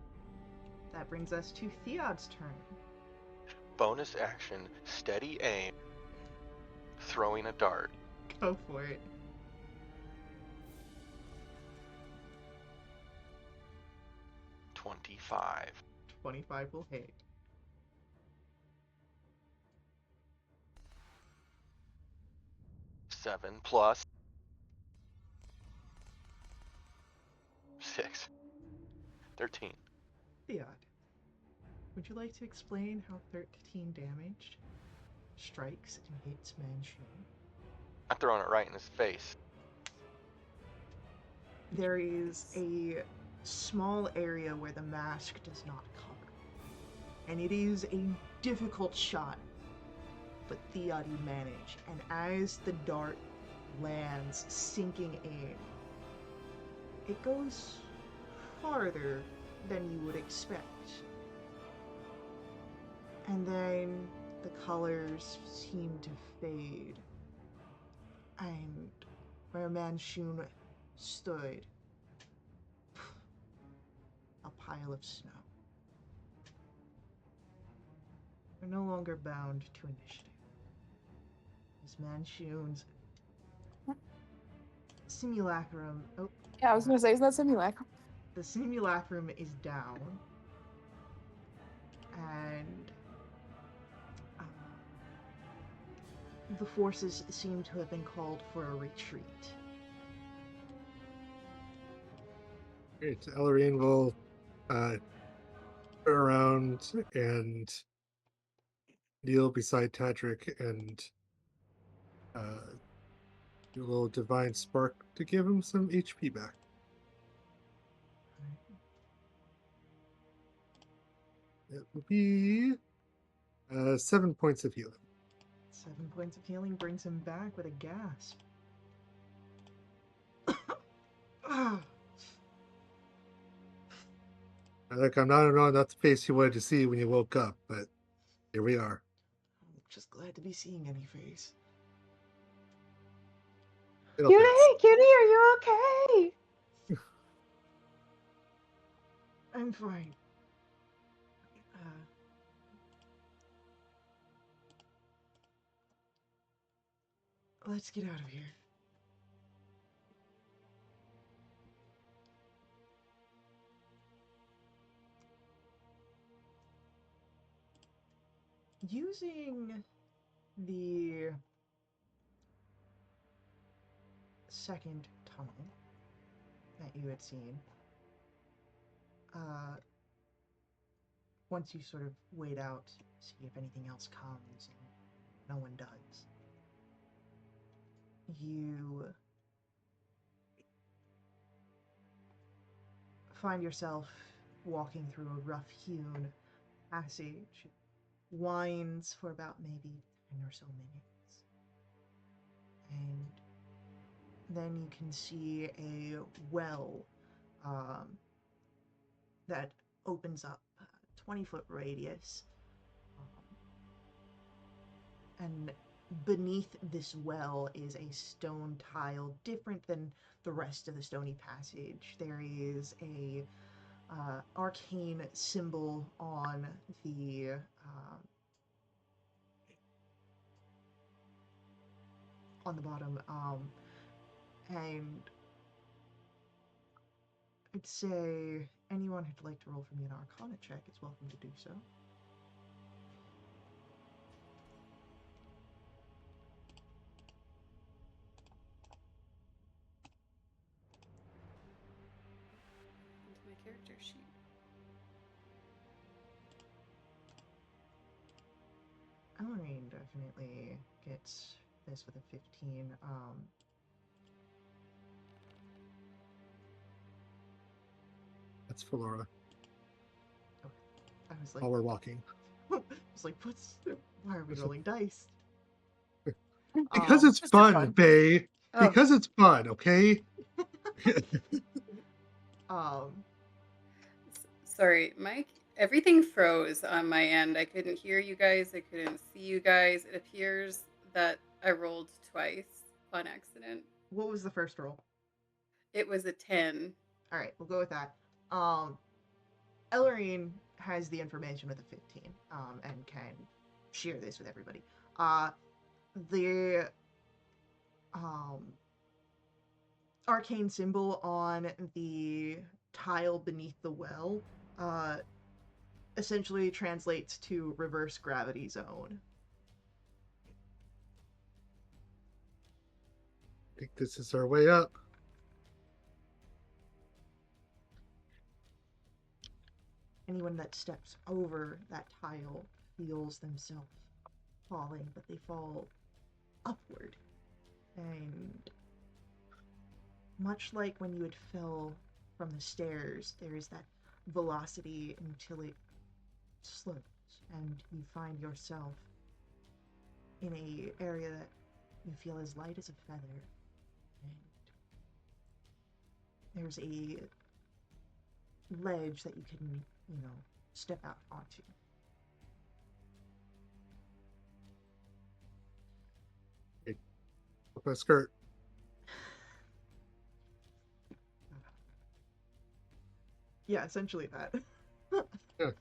S1: that brings us to Theod's turn.
S4: Bonus action, steady aim, throwing a dart.
S1: Go for it.
S4: $25.
S1: 25 will hit.
S4: Seven plus 6. 13.
S1: Theod, would you like to explain how 13 damage strikes and hits Manshoon?
S4: I'm throwing it right in his face.
S1: There is a small area where the mask does not cover. And it is a difficult shot, but Theod, you manage. And as the dart lands, sinking in, it goes farther than you would expect. And then the colors seem to fade. And where Manshoon stood, a pile of snow. We're no longer bound to initiative. As Manshoon's simulacrum... Oh,
S2: Yeah, I was gonna say, isn't that simulacrum?
S1: the simulacrum is down. And the forces seem to have been called for a retreat.
S6: Great. Ellerine will turn around and kneel beside Tadric and do a little divine spark to give him some HP back. It will be 7 points of healing.
S1: 7 points of healing brings him back with a gasp.
S6: Like, I'm not the face you wanted to see when you woke up, but here we are.
S1: I'm just glad to be seeing any face.
S6: It'll pass.
S3: Cutie, are you okay?
S1: I'm fine. Let's get out of here. Using the second tunnel that you had seen, once you sort of wait out, see if anything else comes, and no one does, you find yourself walking through a rough-hewn passage. It winds for about maybe 10 or so minutes. And then you can see a well that opens up, 20-foot radius. And beneath this well is a stone tile, different than the rest of the stony passage. There is a arcane symbol on the bottom, and I'd say anyone who'd like to roll for me an Arcana check is welcome to do so.
S5: Into my character sheet.
S1: Ellerine definitely gets this with a 15.
S6: That's for Laura.
S1: I was like,
S6: While we're walking.
S1: why are we rolling dice?
S6: Because it's
S2: Just for
S6: fun,
S2: fun.
S6: Faye.
S5: Oh.
S6: Because it's fun, okay?
S5: Sorry, Mike. Everything froze on my end. I couldn't hear you guys. I couldn't see you guys. It appears that I rolled twice on accident.
S1: What was the first roll?
S5: It was a 10.
S1: All right, we'll go with that. Ellerine has the information with a 15, and can share this with everybody. The arcane symbol on the tile beneath the well essentially translates to reverse gravity zone.
S6: I think this is our way up.
S1: Anyone that steps over that tile feels themselves falling, but they fall upward. And much like when you had fell from the stairs, there is that velocity until it slows, and you find yourself in a area that you feel as light as a feather. And there's a ledge that you can, step out onto.
S6: Up my skirt.
S1: Yeah, essentially that.
S6: Yeah.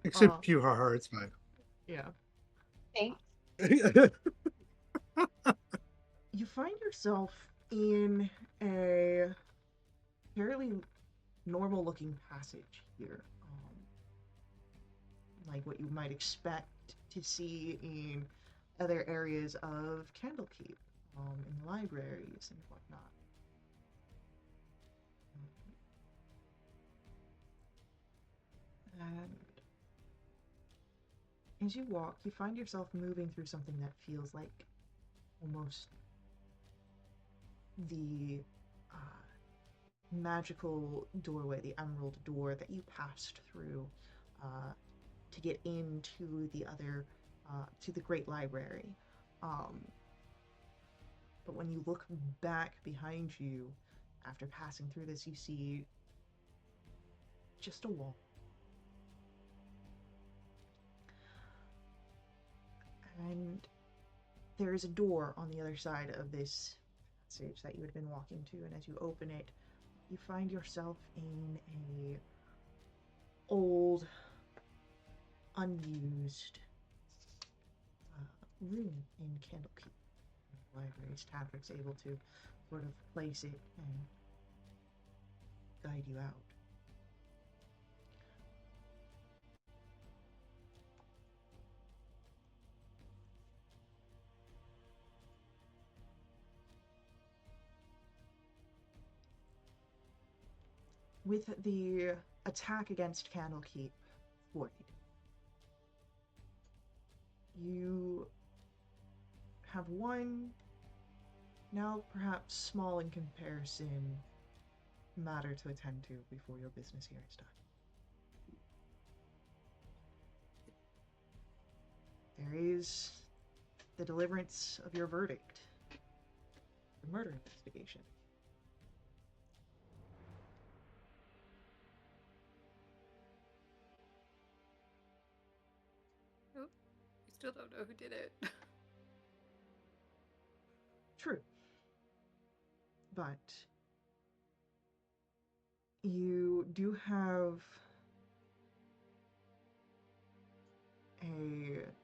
S6: Except you, haha, it's fine.
S1: Yeah.
S3: Thanks.
S1: You find yourself in a fairly normal looking passage here. Like what you might expect to see in other areas of Candlekeep, in libraries and whatnot. And as you walk, you find yourself moving through something that feels like almost the magical doorway, the emerald door that you passed through to get into the other, to the Great Library. But when you look back behind you after passing through this, you see just a wall. And there is a door on the other side of this passage that you had been walking to, and as you open it, you find yourself in a old, unused room in Candlekeep. The library's Tavrick's able to sort of place it and guide you out. With the attack against Candlekeep void, you have one, now perhaps small in comparison, matter to attend to before your business here is done. There is the deliverance of your verdict, the murder investigation.
S5: still don't know who did it.
S1: True. But you do have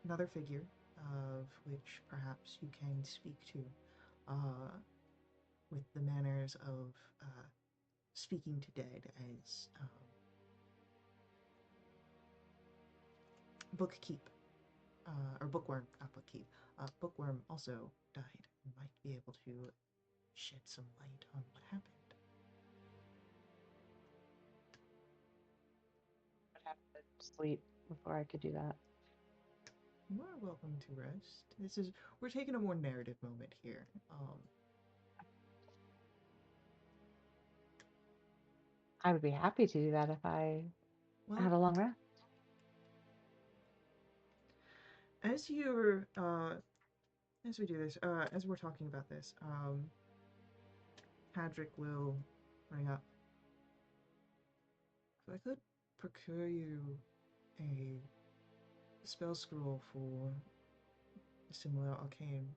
S1: another figure of which perhaps you can speak to with the manners of speaking to dead as Bookkeep, or Bookworm, not Bookkeep. Bookworm also died and might be able to shed some light on what happened.
S3: I'd have to sleep before I could do that.
S1: You are welcome to rest. We're taking a more narrative moment here.
S3: I would be happy to do that if I had a
S1: Well,
S3: long rest.
S1: as we do this, as we're talking about this, Hadrick will bring up. If I could procure you a spell scroll for a similar arcane,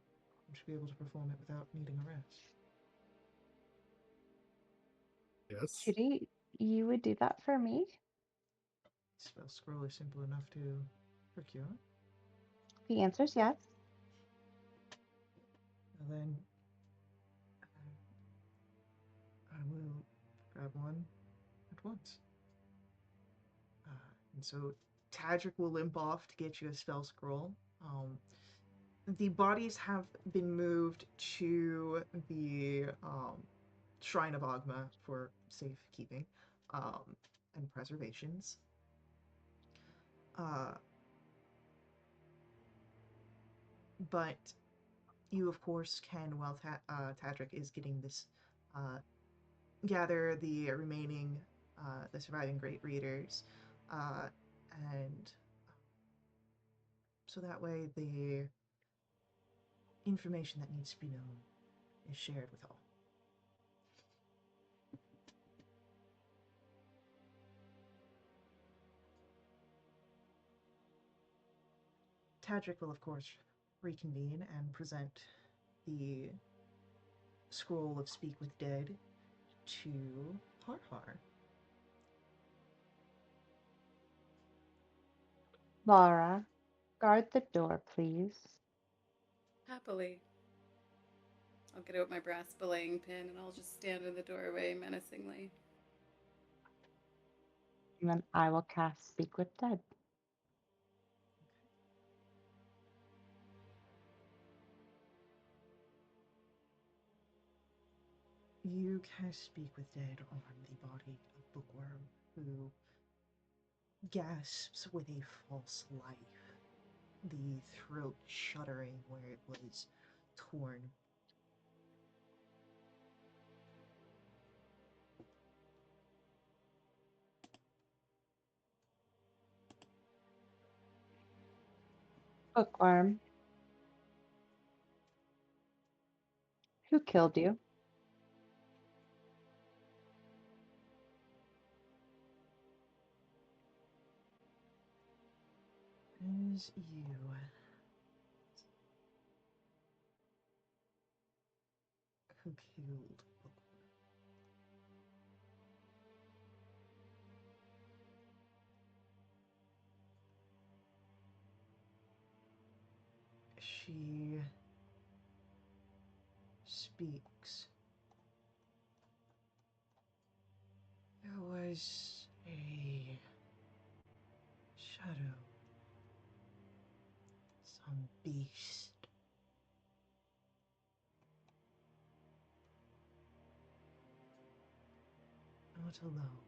S1: you should be able to perform it without needing a rest.
S6: Yes.
S3: Judy, you would do that for me?
S1: Spell scroll is simple enough to procure.
S3: The answer is yes.
S1: And then I will grab one at once. And so Tadric will limp off to get you a spell scroll. The bodies have been moved to the Shrine of Ogma for safekeeping and preservations. But you, of course, can, while Tadric is getting this, gather the remaining, the surviving Great Readers, and so that way the information that needs to be known is shared with all. Tadric will, of course, reconvene and present the scroll of Speak with Dead to Harhar.
S3: Laura, guard the door, please.
S5: Happily. I'll get out my brass belaying pin and I'll just stand in the doorway menacingly.
S3: And then I will cast Speak with Dead.
S1: You can speak with Dead on the body of Bookworm, who gasps with a false life, the throat shuddering where it was torn.
S3: Bookworm, who killed you?
S1: As you who killed Bookworm. She speaks. There was a shadow, some beast. Not alone.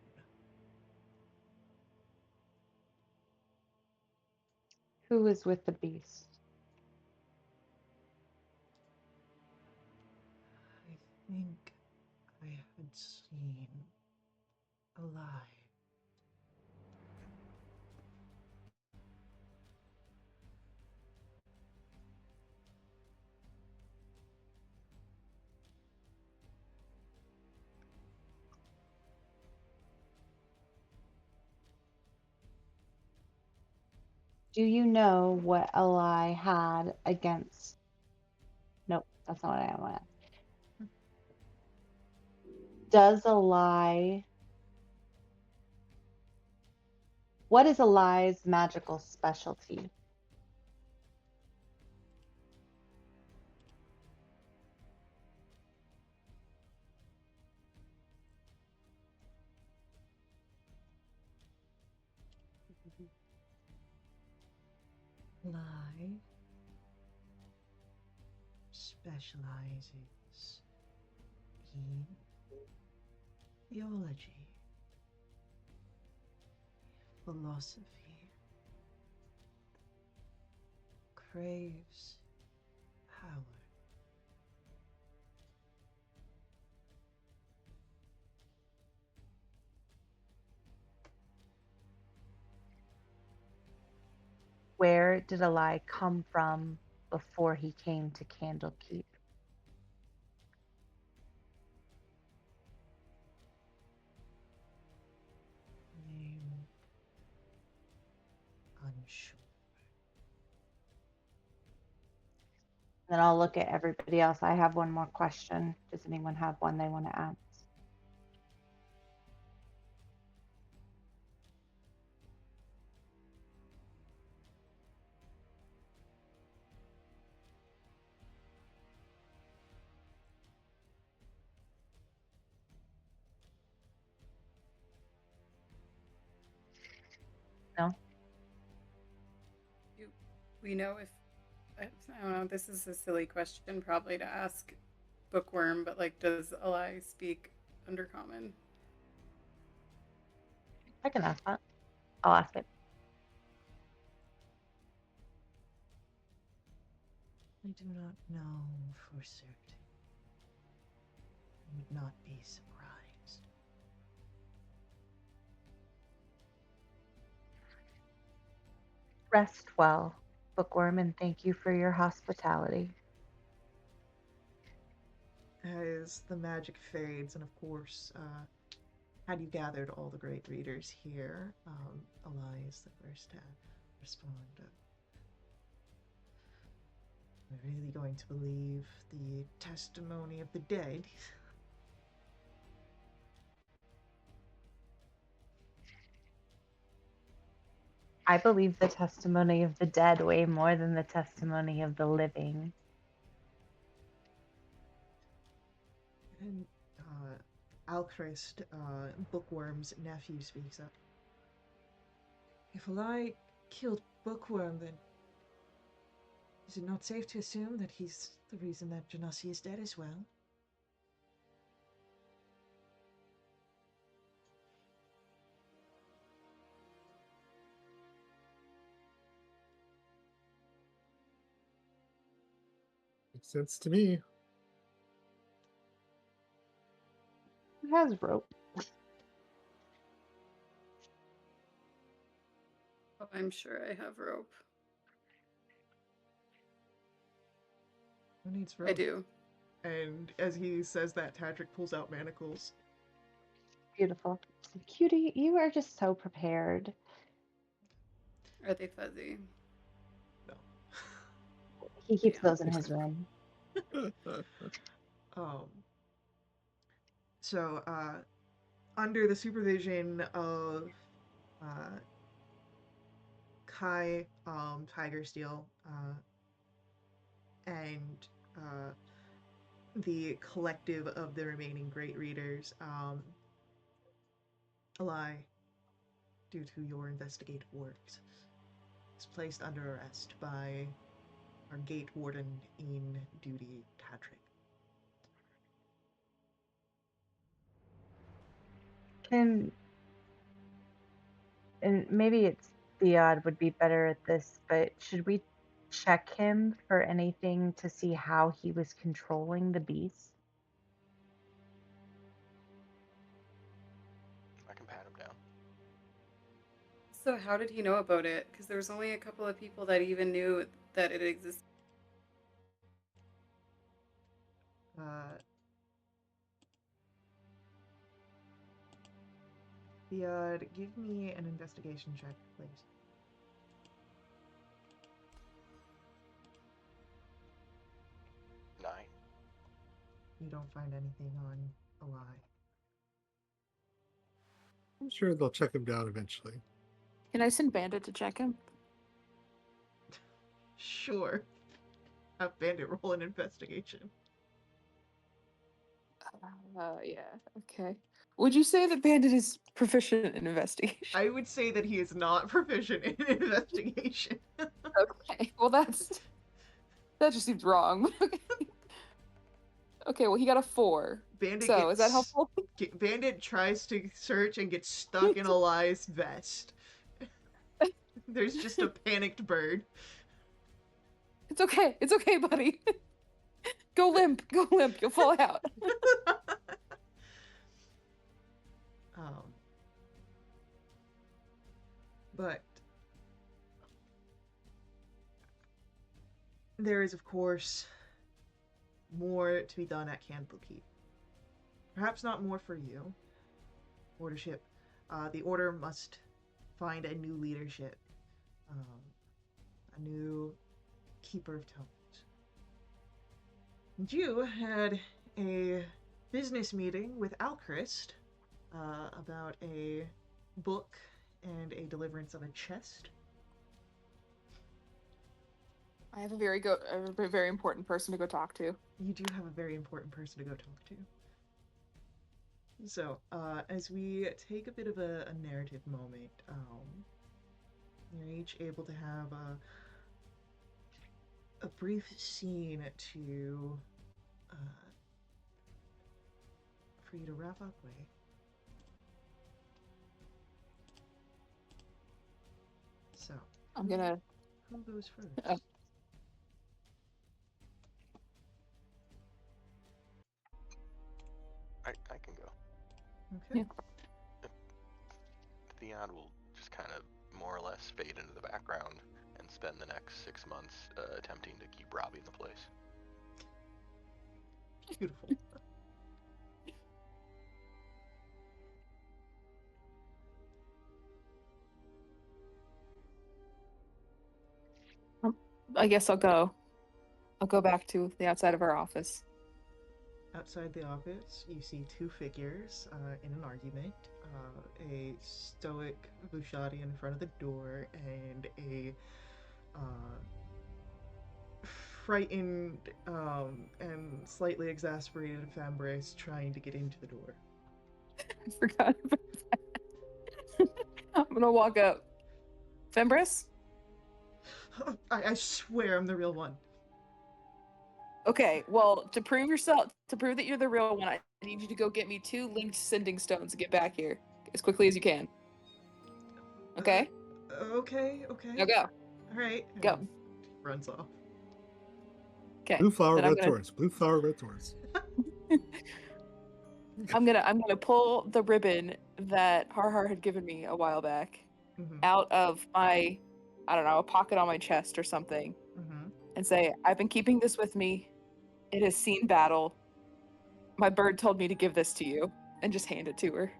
S3: Who was with the beast?
S1: I think I had seen alive.
S3: Do you know what Ally had against? Nope, that's not what I want to ask. Does Ally? What is Ally's magical specialty?
S1: Lie specializes in theology, philosophy, craves power.
S3: Where did Ally come from before he came to Candlekeep?
S1: Name unsure.
S3: Then I'll look at everybody else. I have one more question. Does anyone have one they want to ask? No?
S5: Do we know if I don't know, this is a silly question probably to ask Bookworm, but like, does Ally speak Undercommon?
S3: I can ask that. I'll ask it.
S1: I do not know for certain. I would not be surprised.
S3: Rest well, Bookworm, and thank you for your hospitality.
S1: As the magic fades, and of course, had you gathered all the great readers here, Ally is the first to respond. We're really going to believe the testimony of the dead.
S3: I believe the testimony of the dead way more than the testimony of the living.
S1: And Alchrist, Bookworm's nephew, speaks up. If Ally killed Bookworm, then is it not safe to assume that he's the reason that Genasi is dead as well?
S6: Makes sense to me.
S3: Who has rope?
S5: Oh, I'm sure I have rope.
S1: Who needs rope?
S5: I do.
S1: And as he says that, Tadric pulls out manacles.
S3: Beautiful. Cutie, you are just so prepared.
S5: Are they fuzzy?
S1: No.
S3: He keeps
S5: Yeah.
S3: those in his room.
S1: Um, so, under the supervision of Kai, Tiger Steel, and the collective of the remaining great readers, Ally, due to your investigative works, is placed under arrest by our gate warden in duty, Tadric.
S3: And maybe it's Theod would be better at this, but should we check him for anything to see how he was controlling the beast?
S4: I can pat him down.
S5: So how did he know about it? Because there's only a couple of people that even knew that it existed.
S1: Theod, give me an investigation check, please. You don't find anything on Ally.
S6: I'm sure they'll check him down eventually.
S2: Can I send Bandit to check him?
S1: Sure. Have Bandit roll an investigation.
S2: Yeah, okay. Would you say that Bandit is proficient in investigation?
S1: I would say that he is not proficient in investigation.
S2: Okay, well that just seems wrong. Okay, well he got a 4.
S1: Bandit
S2: So, is that helpful?
S1: Bandit tries to search and gets stuck in Eli's vest. There's just a panicked bird.
S2: It's okay, buddy. Go limp, you'll fall out.
S1: But there is, of course, more to be done at Candlekeep. Perhaps not more for you, Ordership. The Order must find a new leadership, a new Keeper of Tones. And you had a business meeting with Alchrist about a book and a deliverance of a chest.
S2: I have a very important person to go talk to.
S1: You do have a very important person to go talk to. So, as we take a bit of a narrative moment, you're each able to have a brief scene to for you to wrap up with. So,
S2: I'm gonna.
S1: who goes first?
S4: I can go.
S1: Okay.
S2: Yeah.
S4: Theon will just kind of more or less fade into the background and spend the next 6 months attempting to keep robbing the place.
S1: Beautiful.
S2: I guess I'll go back to the outside of our office.
S1: Outside the office, you see two figures in an argument. A stoic Bushati in front of the door and a frightened and slightly exasperated Fambrace trying to get into the door.
S2: I forgot about that. I'm gonna walk up. Fembris?
S1: I swear I'm the real one.
S2: Okay, well, to prove that you're the real one, I need you to go get me 2 linked sending stones and get back here as quickly as you can. Okay?
S1: Okay.
S2: Now go.
S1: All right.
S2: Go.
S1: And runs off.
S2: Okay.
S6: Blue flower,
S2: then I'm
S6: red
S2: gonna-
S6: thorns. Blue flower, red thorns.
S2: I'm gonna pull the ribbon that Har had given me a while back
S1: Mm-hmm.
S2: out of my, I don't know, a pocket on my chest or something,
S1: Mm-hmm.
S2: and say, I've been keeping this with me. It has seen battle. My bird told me to give this to you, and just hand it to her.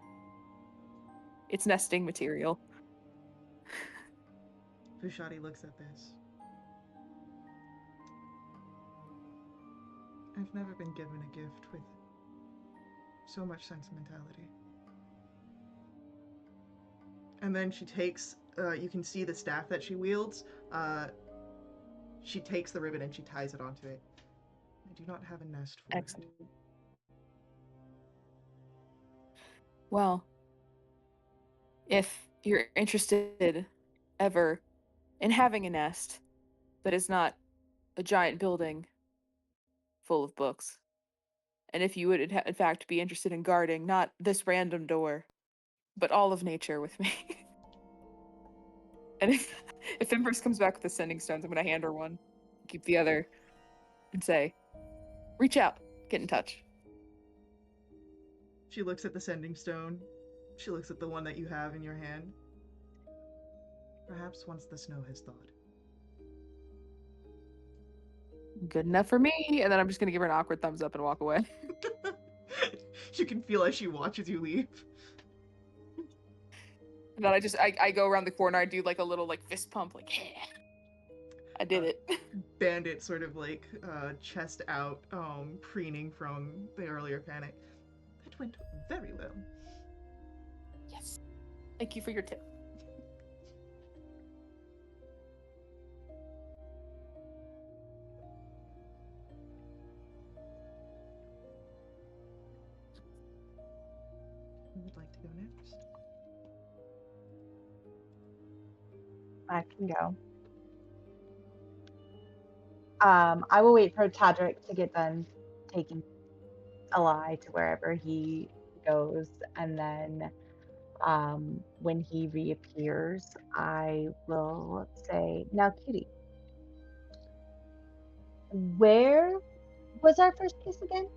S2: It's nesting material.
S1: Bushati looks at this. I've never been given a gift with so much sentimentality. And then she takes, you can see the staff that she wields. She takes the ribbon and she ties it onto it. I do not have a nest for
S2: Excellent.
S1: it.
S2: Well, if you're interested ever in having a nest that is not a giant building full of books, and if you would in fact be interested in guarding not this random door, but all of nature with me. And if Empress comes back with the sending stones, I'm gonna hand her one, keep the other, and say, reach out, get in touch.
S1: She looks at the sending stone. She looks at the one that you have in your hand. Perhaps once the snow has thawed.
S2: Good enough for me. And then I'm just gonna give her an awkward thumbs up and walk away.
S1: You can feel as she watches you leave.
S2: And then I go around the corner. I do like a little like fist pump, like yeah. I did it.
S1: Bandit sort of like chest out, preening from the earlier panic. That went very well.
S2: Yes. Thank you for your tip.
S1: Who would like to go next?
S3: I can go. I will wait for Tadric to get done taking Eli to wherever he goes, and then when he reappears, I will say, "Now, cutie, where was our first kiss again?"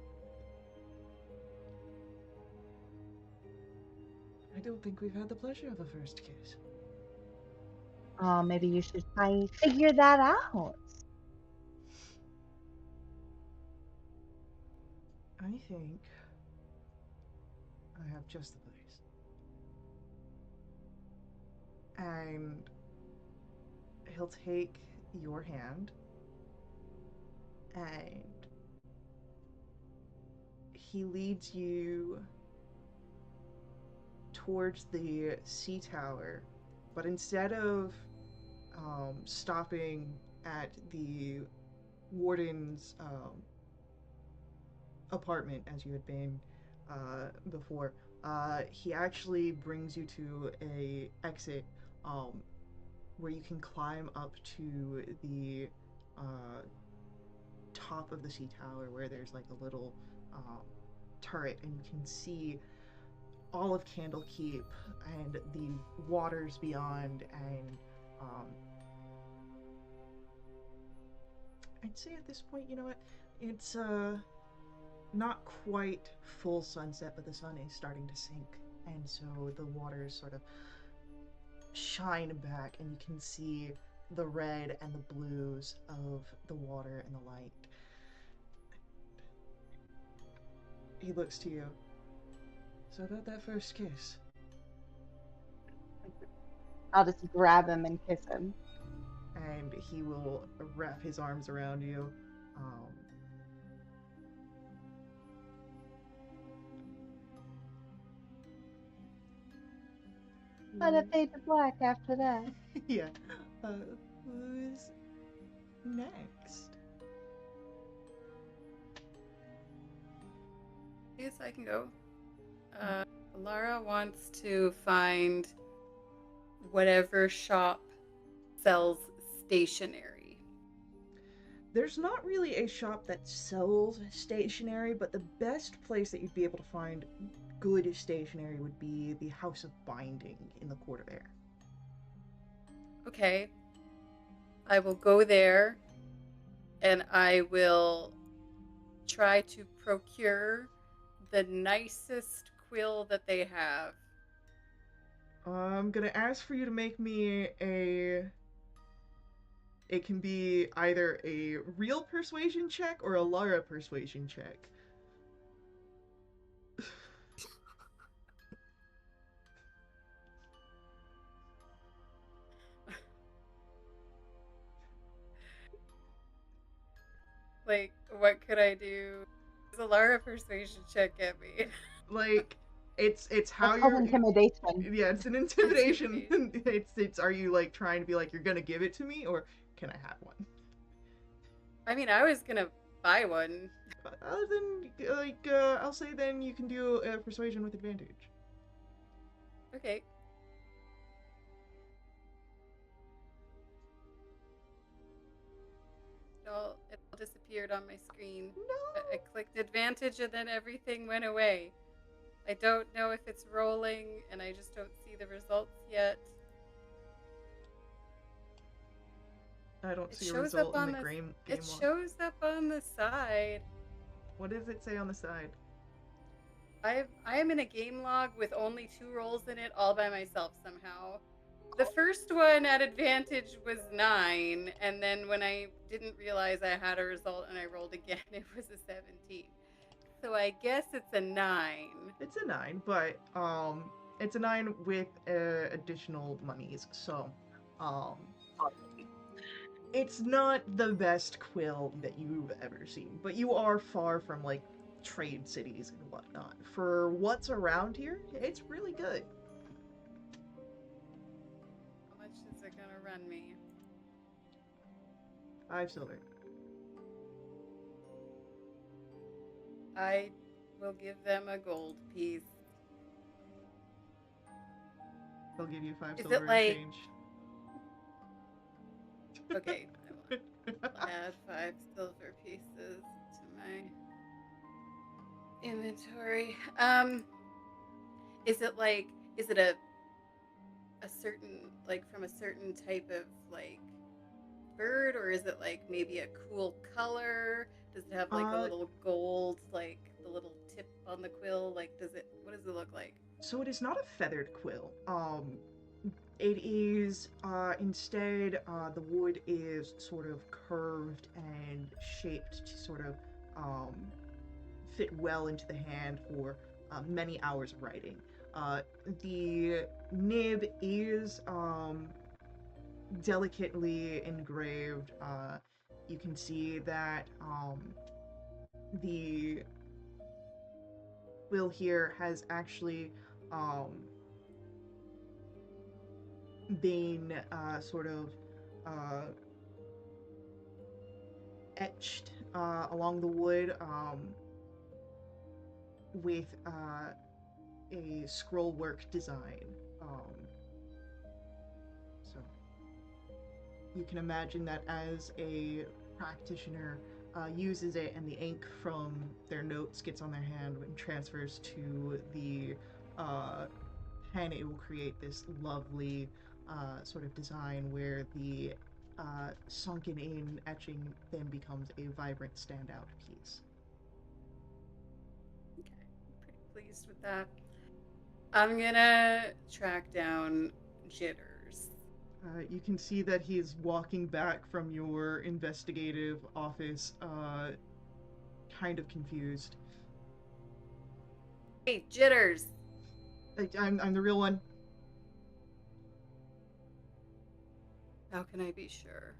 S1: I don't think we've had the pleasure of a first kiss.
S3: Maybe you should try and figure that out.
S1: I think I have just the place. And he'll take your hand and he leads you towards the sea tower, but instead of stopping at the warden's apartment as you had been before, he actually brings you to a exit where you can climb up to the top of the sea tower where there's like a little turret and you can see all of Candlekeep and the waters beyond, and I'd say at this point, you know what, it's not quite full sunset, but the sun is starting to sink, and so the waters sort of shine back and you can see the red and the blues of the water and the light. He looks to you. So about that first kiss.
S3: I'll just grab him and kiss him.
S1: And he will wrap his arms around you.
S3: But I fade to black after that.
S1: Yeah. Who's next?
S5: Yes, I can go. Lara wants to find whatever shop sells stationery.
S1: There's not really a shop that sells stationery, but the best place that you'd be able to find good stationery would be the House of Binding in the Court of Air.
S5: Okay. I will go there and I will try to procure the nicest quill that they have.
S1: I'm gonna ask for you to make me a... It can be either a real persuasion check or a Lara persuasion check.
S5: Like, what could I do? Does a Lara persuasion check get me?
S1: Like, it's how
S3: That's called
S1: you're...
S3: intimidation.
S1: Yeah, it's an intimidation. It's are you like trying to be like, you're gonna give it to me, or can I have one?
S5: I mean, I was gonna buy one.
S1: Then like I'll say then you can do a persuasion with advantage.
S5: Okay. It all disappeared on my screen.
S1: No.
S5: I clicked advantage and then everything went away. I don't know if it's rolling and I just don't see the results yet.
S1: I don't
S5: It
S1: see a
S5: shows
S1: result
S5: up
S1: in
S5: on
S1: the
S5: the
S1: game
S5: It
S1: log.
S5: shows up on the side.
S1: What does it say on the side?
S5: I am in a game log with only 2 rolls in it all by myself somehow. The first one at advantage was 9, and then when I didn't realize I had a result and I rolled again, it was a 17. So I guess it's a 9.
S1: It's a 9, but it's a 9 with additional monies. So It's not the best quill that you've ever seen, but you are far from like trade cities and whatnot. For what's around here, it's really good.
S5: How much is it gonna run me?
S1: 5 silver.
S5: I will give them a gold piece.
S1: They'll give you 5
S5: Is
S1: silver
S5: it like-
S1: in change.
S5: Okay, I'll add 5 silver pieces to my inventory. Is it a certain, like, from a certain type of like bird, or is it like maybe a cool color? Does it have like a little gold, like the little tip on the quill? Like, what does it look like?
S1: So it is not a feathered quill. It is instead the wood is sort of curved and shaped to sort of fit well into the hand for many hours of writing. The nib is delicately engraved. You can see that the quill here has actually been sort of etched along the wood with a scroll work design. So you can imagine that as a practitioner uses it and the ink from their notes gets on their hand and transfers to the pen, it will create this lovely sort of design where the sunken in etching then becomes a vibrant standout piece.
S5: Okay, I'm pretty pleased with that. I'm gonna track down Jitters.
S1: You can see that he's walking back from your investigative office, kind of confused.
S5: Hey, Jitters!
S1: I'm the real one.
S5: How can I be sure?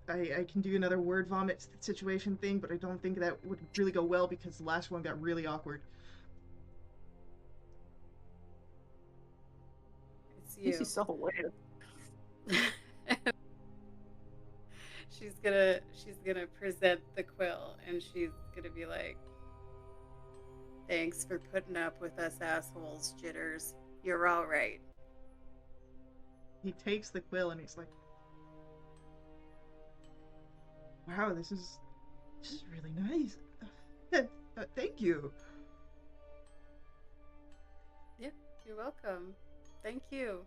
S1: I can do another word vomit situation thing, but I don't think that would really go well because the last one got really awkward.
S5: It's
S2: At least
S5: you.
S2: he's self-aware.
S5: She's gonna present the quill, and she's gonna be like, "Thanks for putting up with us assholes, Jitters. You're all right."
S1: He takes the quill and he's like, "Wow, this is really nice. Thank you."
S5: Yeah, you're welcome. Thank you.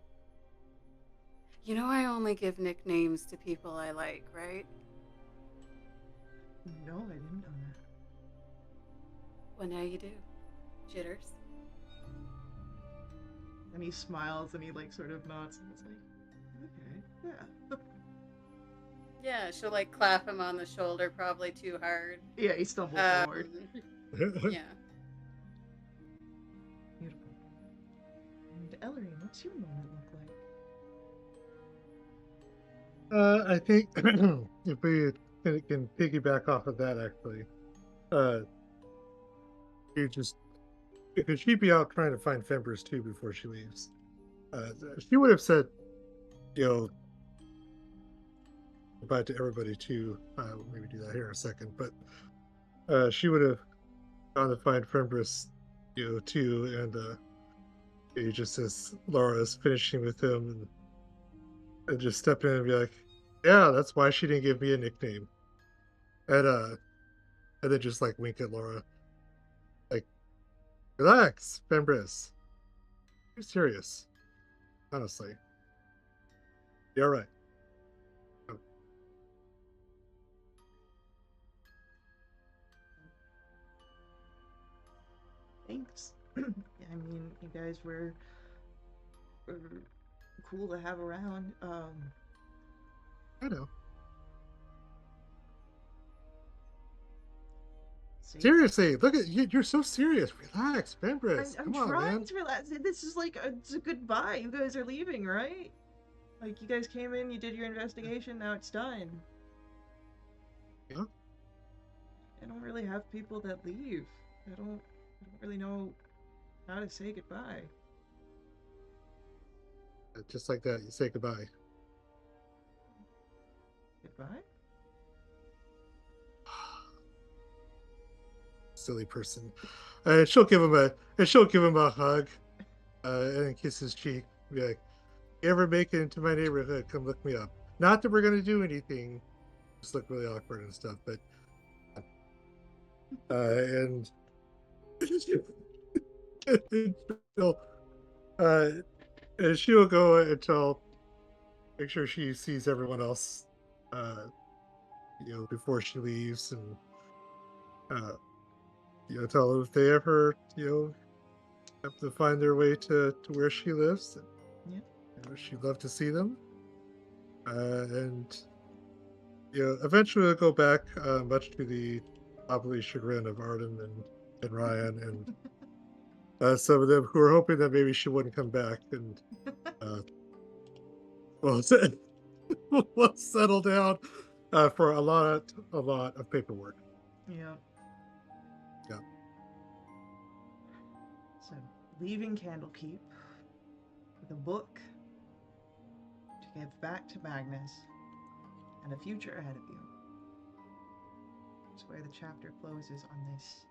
S5: You know I only give nicknames to people I like, right?
S1: No, I didn't know that.
S5: Well, now you do. Jitters.
S1: And he smiles and he like sort of nods and it's like, okay, yeah.
S5: Yeah, she'll like clap him on the shoulder, probably too hard.
S1: Yeah, he stumbles forward.
S5: Yeah.
S1: Beautiful. And Ellery, what's your moment look like?
S6: I think if we can piggyback off of that, actually, you just because she'd be out trying to find Fembris too before she leaves. She would have said, you know, goodbye to everybody too. We'll maybe do that here in a second, but she would have gone to find Fembris, you know, too, and he just as Laura is finishing with him and just step in and be like, yeah, that's why she didn't give me a nickname. And then just like wink at Laura. Like, relax, Fembris. You're serious. Honestly. You're all right.
S1: Thanks. I mean, you guys were cool to have around.
S6: I know.
S1: See?
S6: Seriously, look at you. You're so serious. Relax, Fembris.
S1: I'm
S6: Come on,
S1: trying
S6: man.
S1: to relax. This is like it's a goodbye. You guys are leaving, right? Like, you guys came in, you did your investigation, now it's done.
S6: Yeah.
S1: I don't really have people that leave. I don't really know how to say goodbye.
S6: Just like that, you say goodbye.
S1: Goodbye?
S6: Silly person. And she'll give him a hug, and kiss his cheek. Be like, "You ever make it into my neighborhood? Come look me up. Not that we're gonna do anything. Just look really awkward and stuff, but and she'll uh, and she'll go until make sure she sees everyone else, before she leaves, and uh, tell them if they ever, have to find their way to where she lives.
S1: Yeah.
S6: She'd love to see them, and eventually we'll go back, much to the probably chagrin of Arden and Ryan, and some of them who were hoping that maybe she wouldn't come back, and well, we'll settle down for a lot of paperwork.
S1: Yeah.
S6: Yeah.
S1: So, leaving Candlekeep with a book to give back to Magnus and a future ahead of you. That's where the chapter closes on this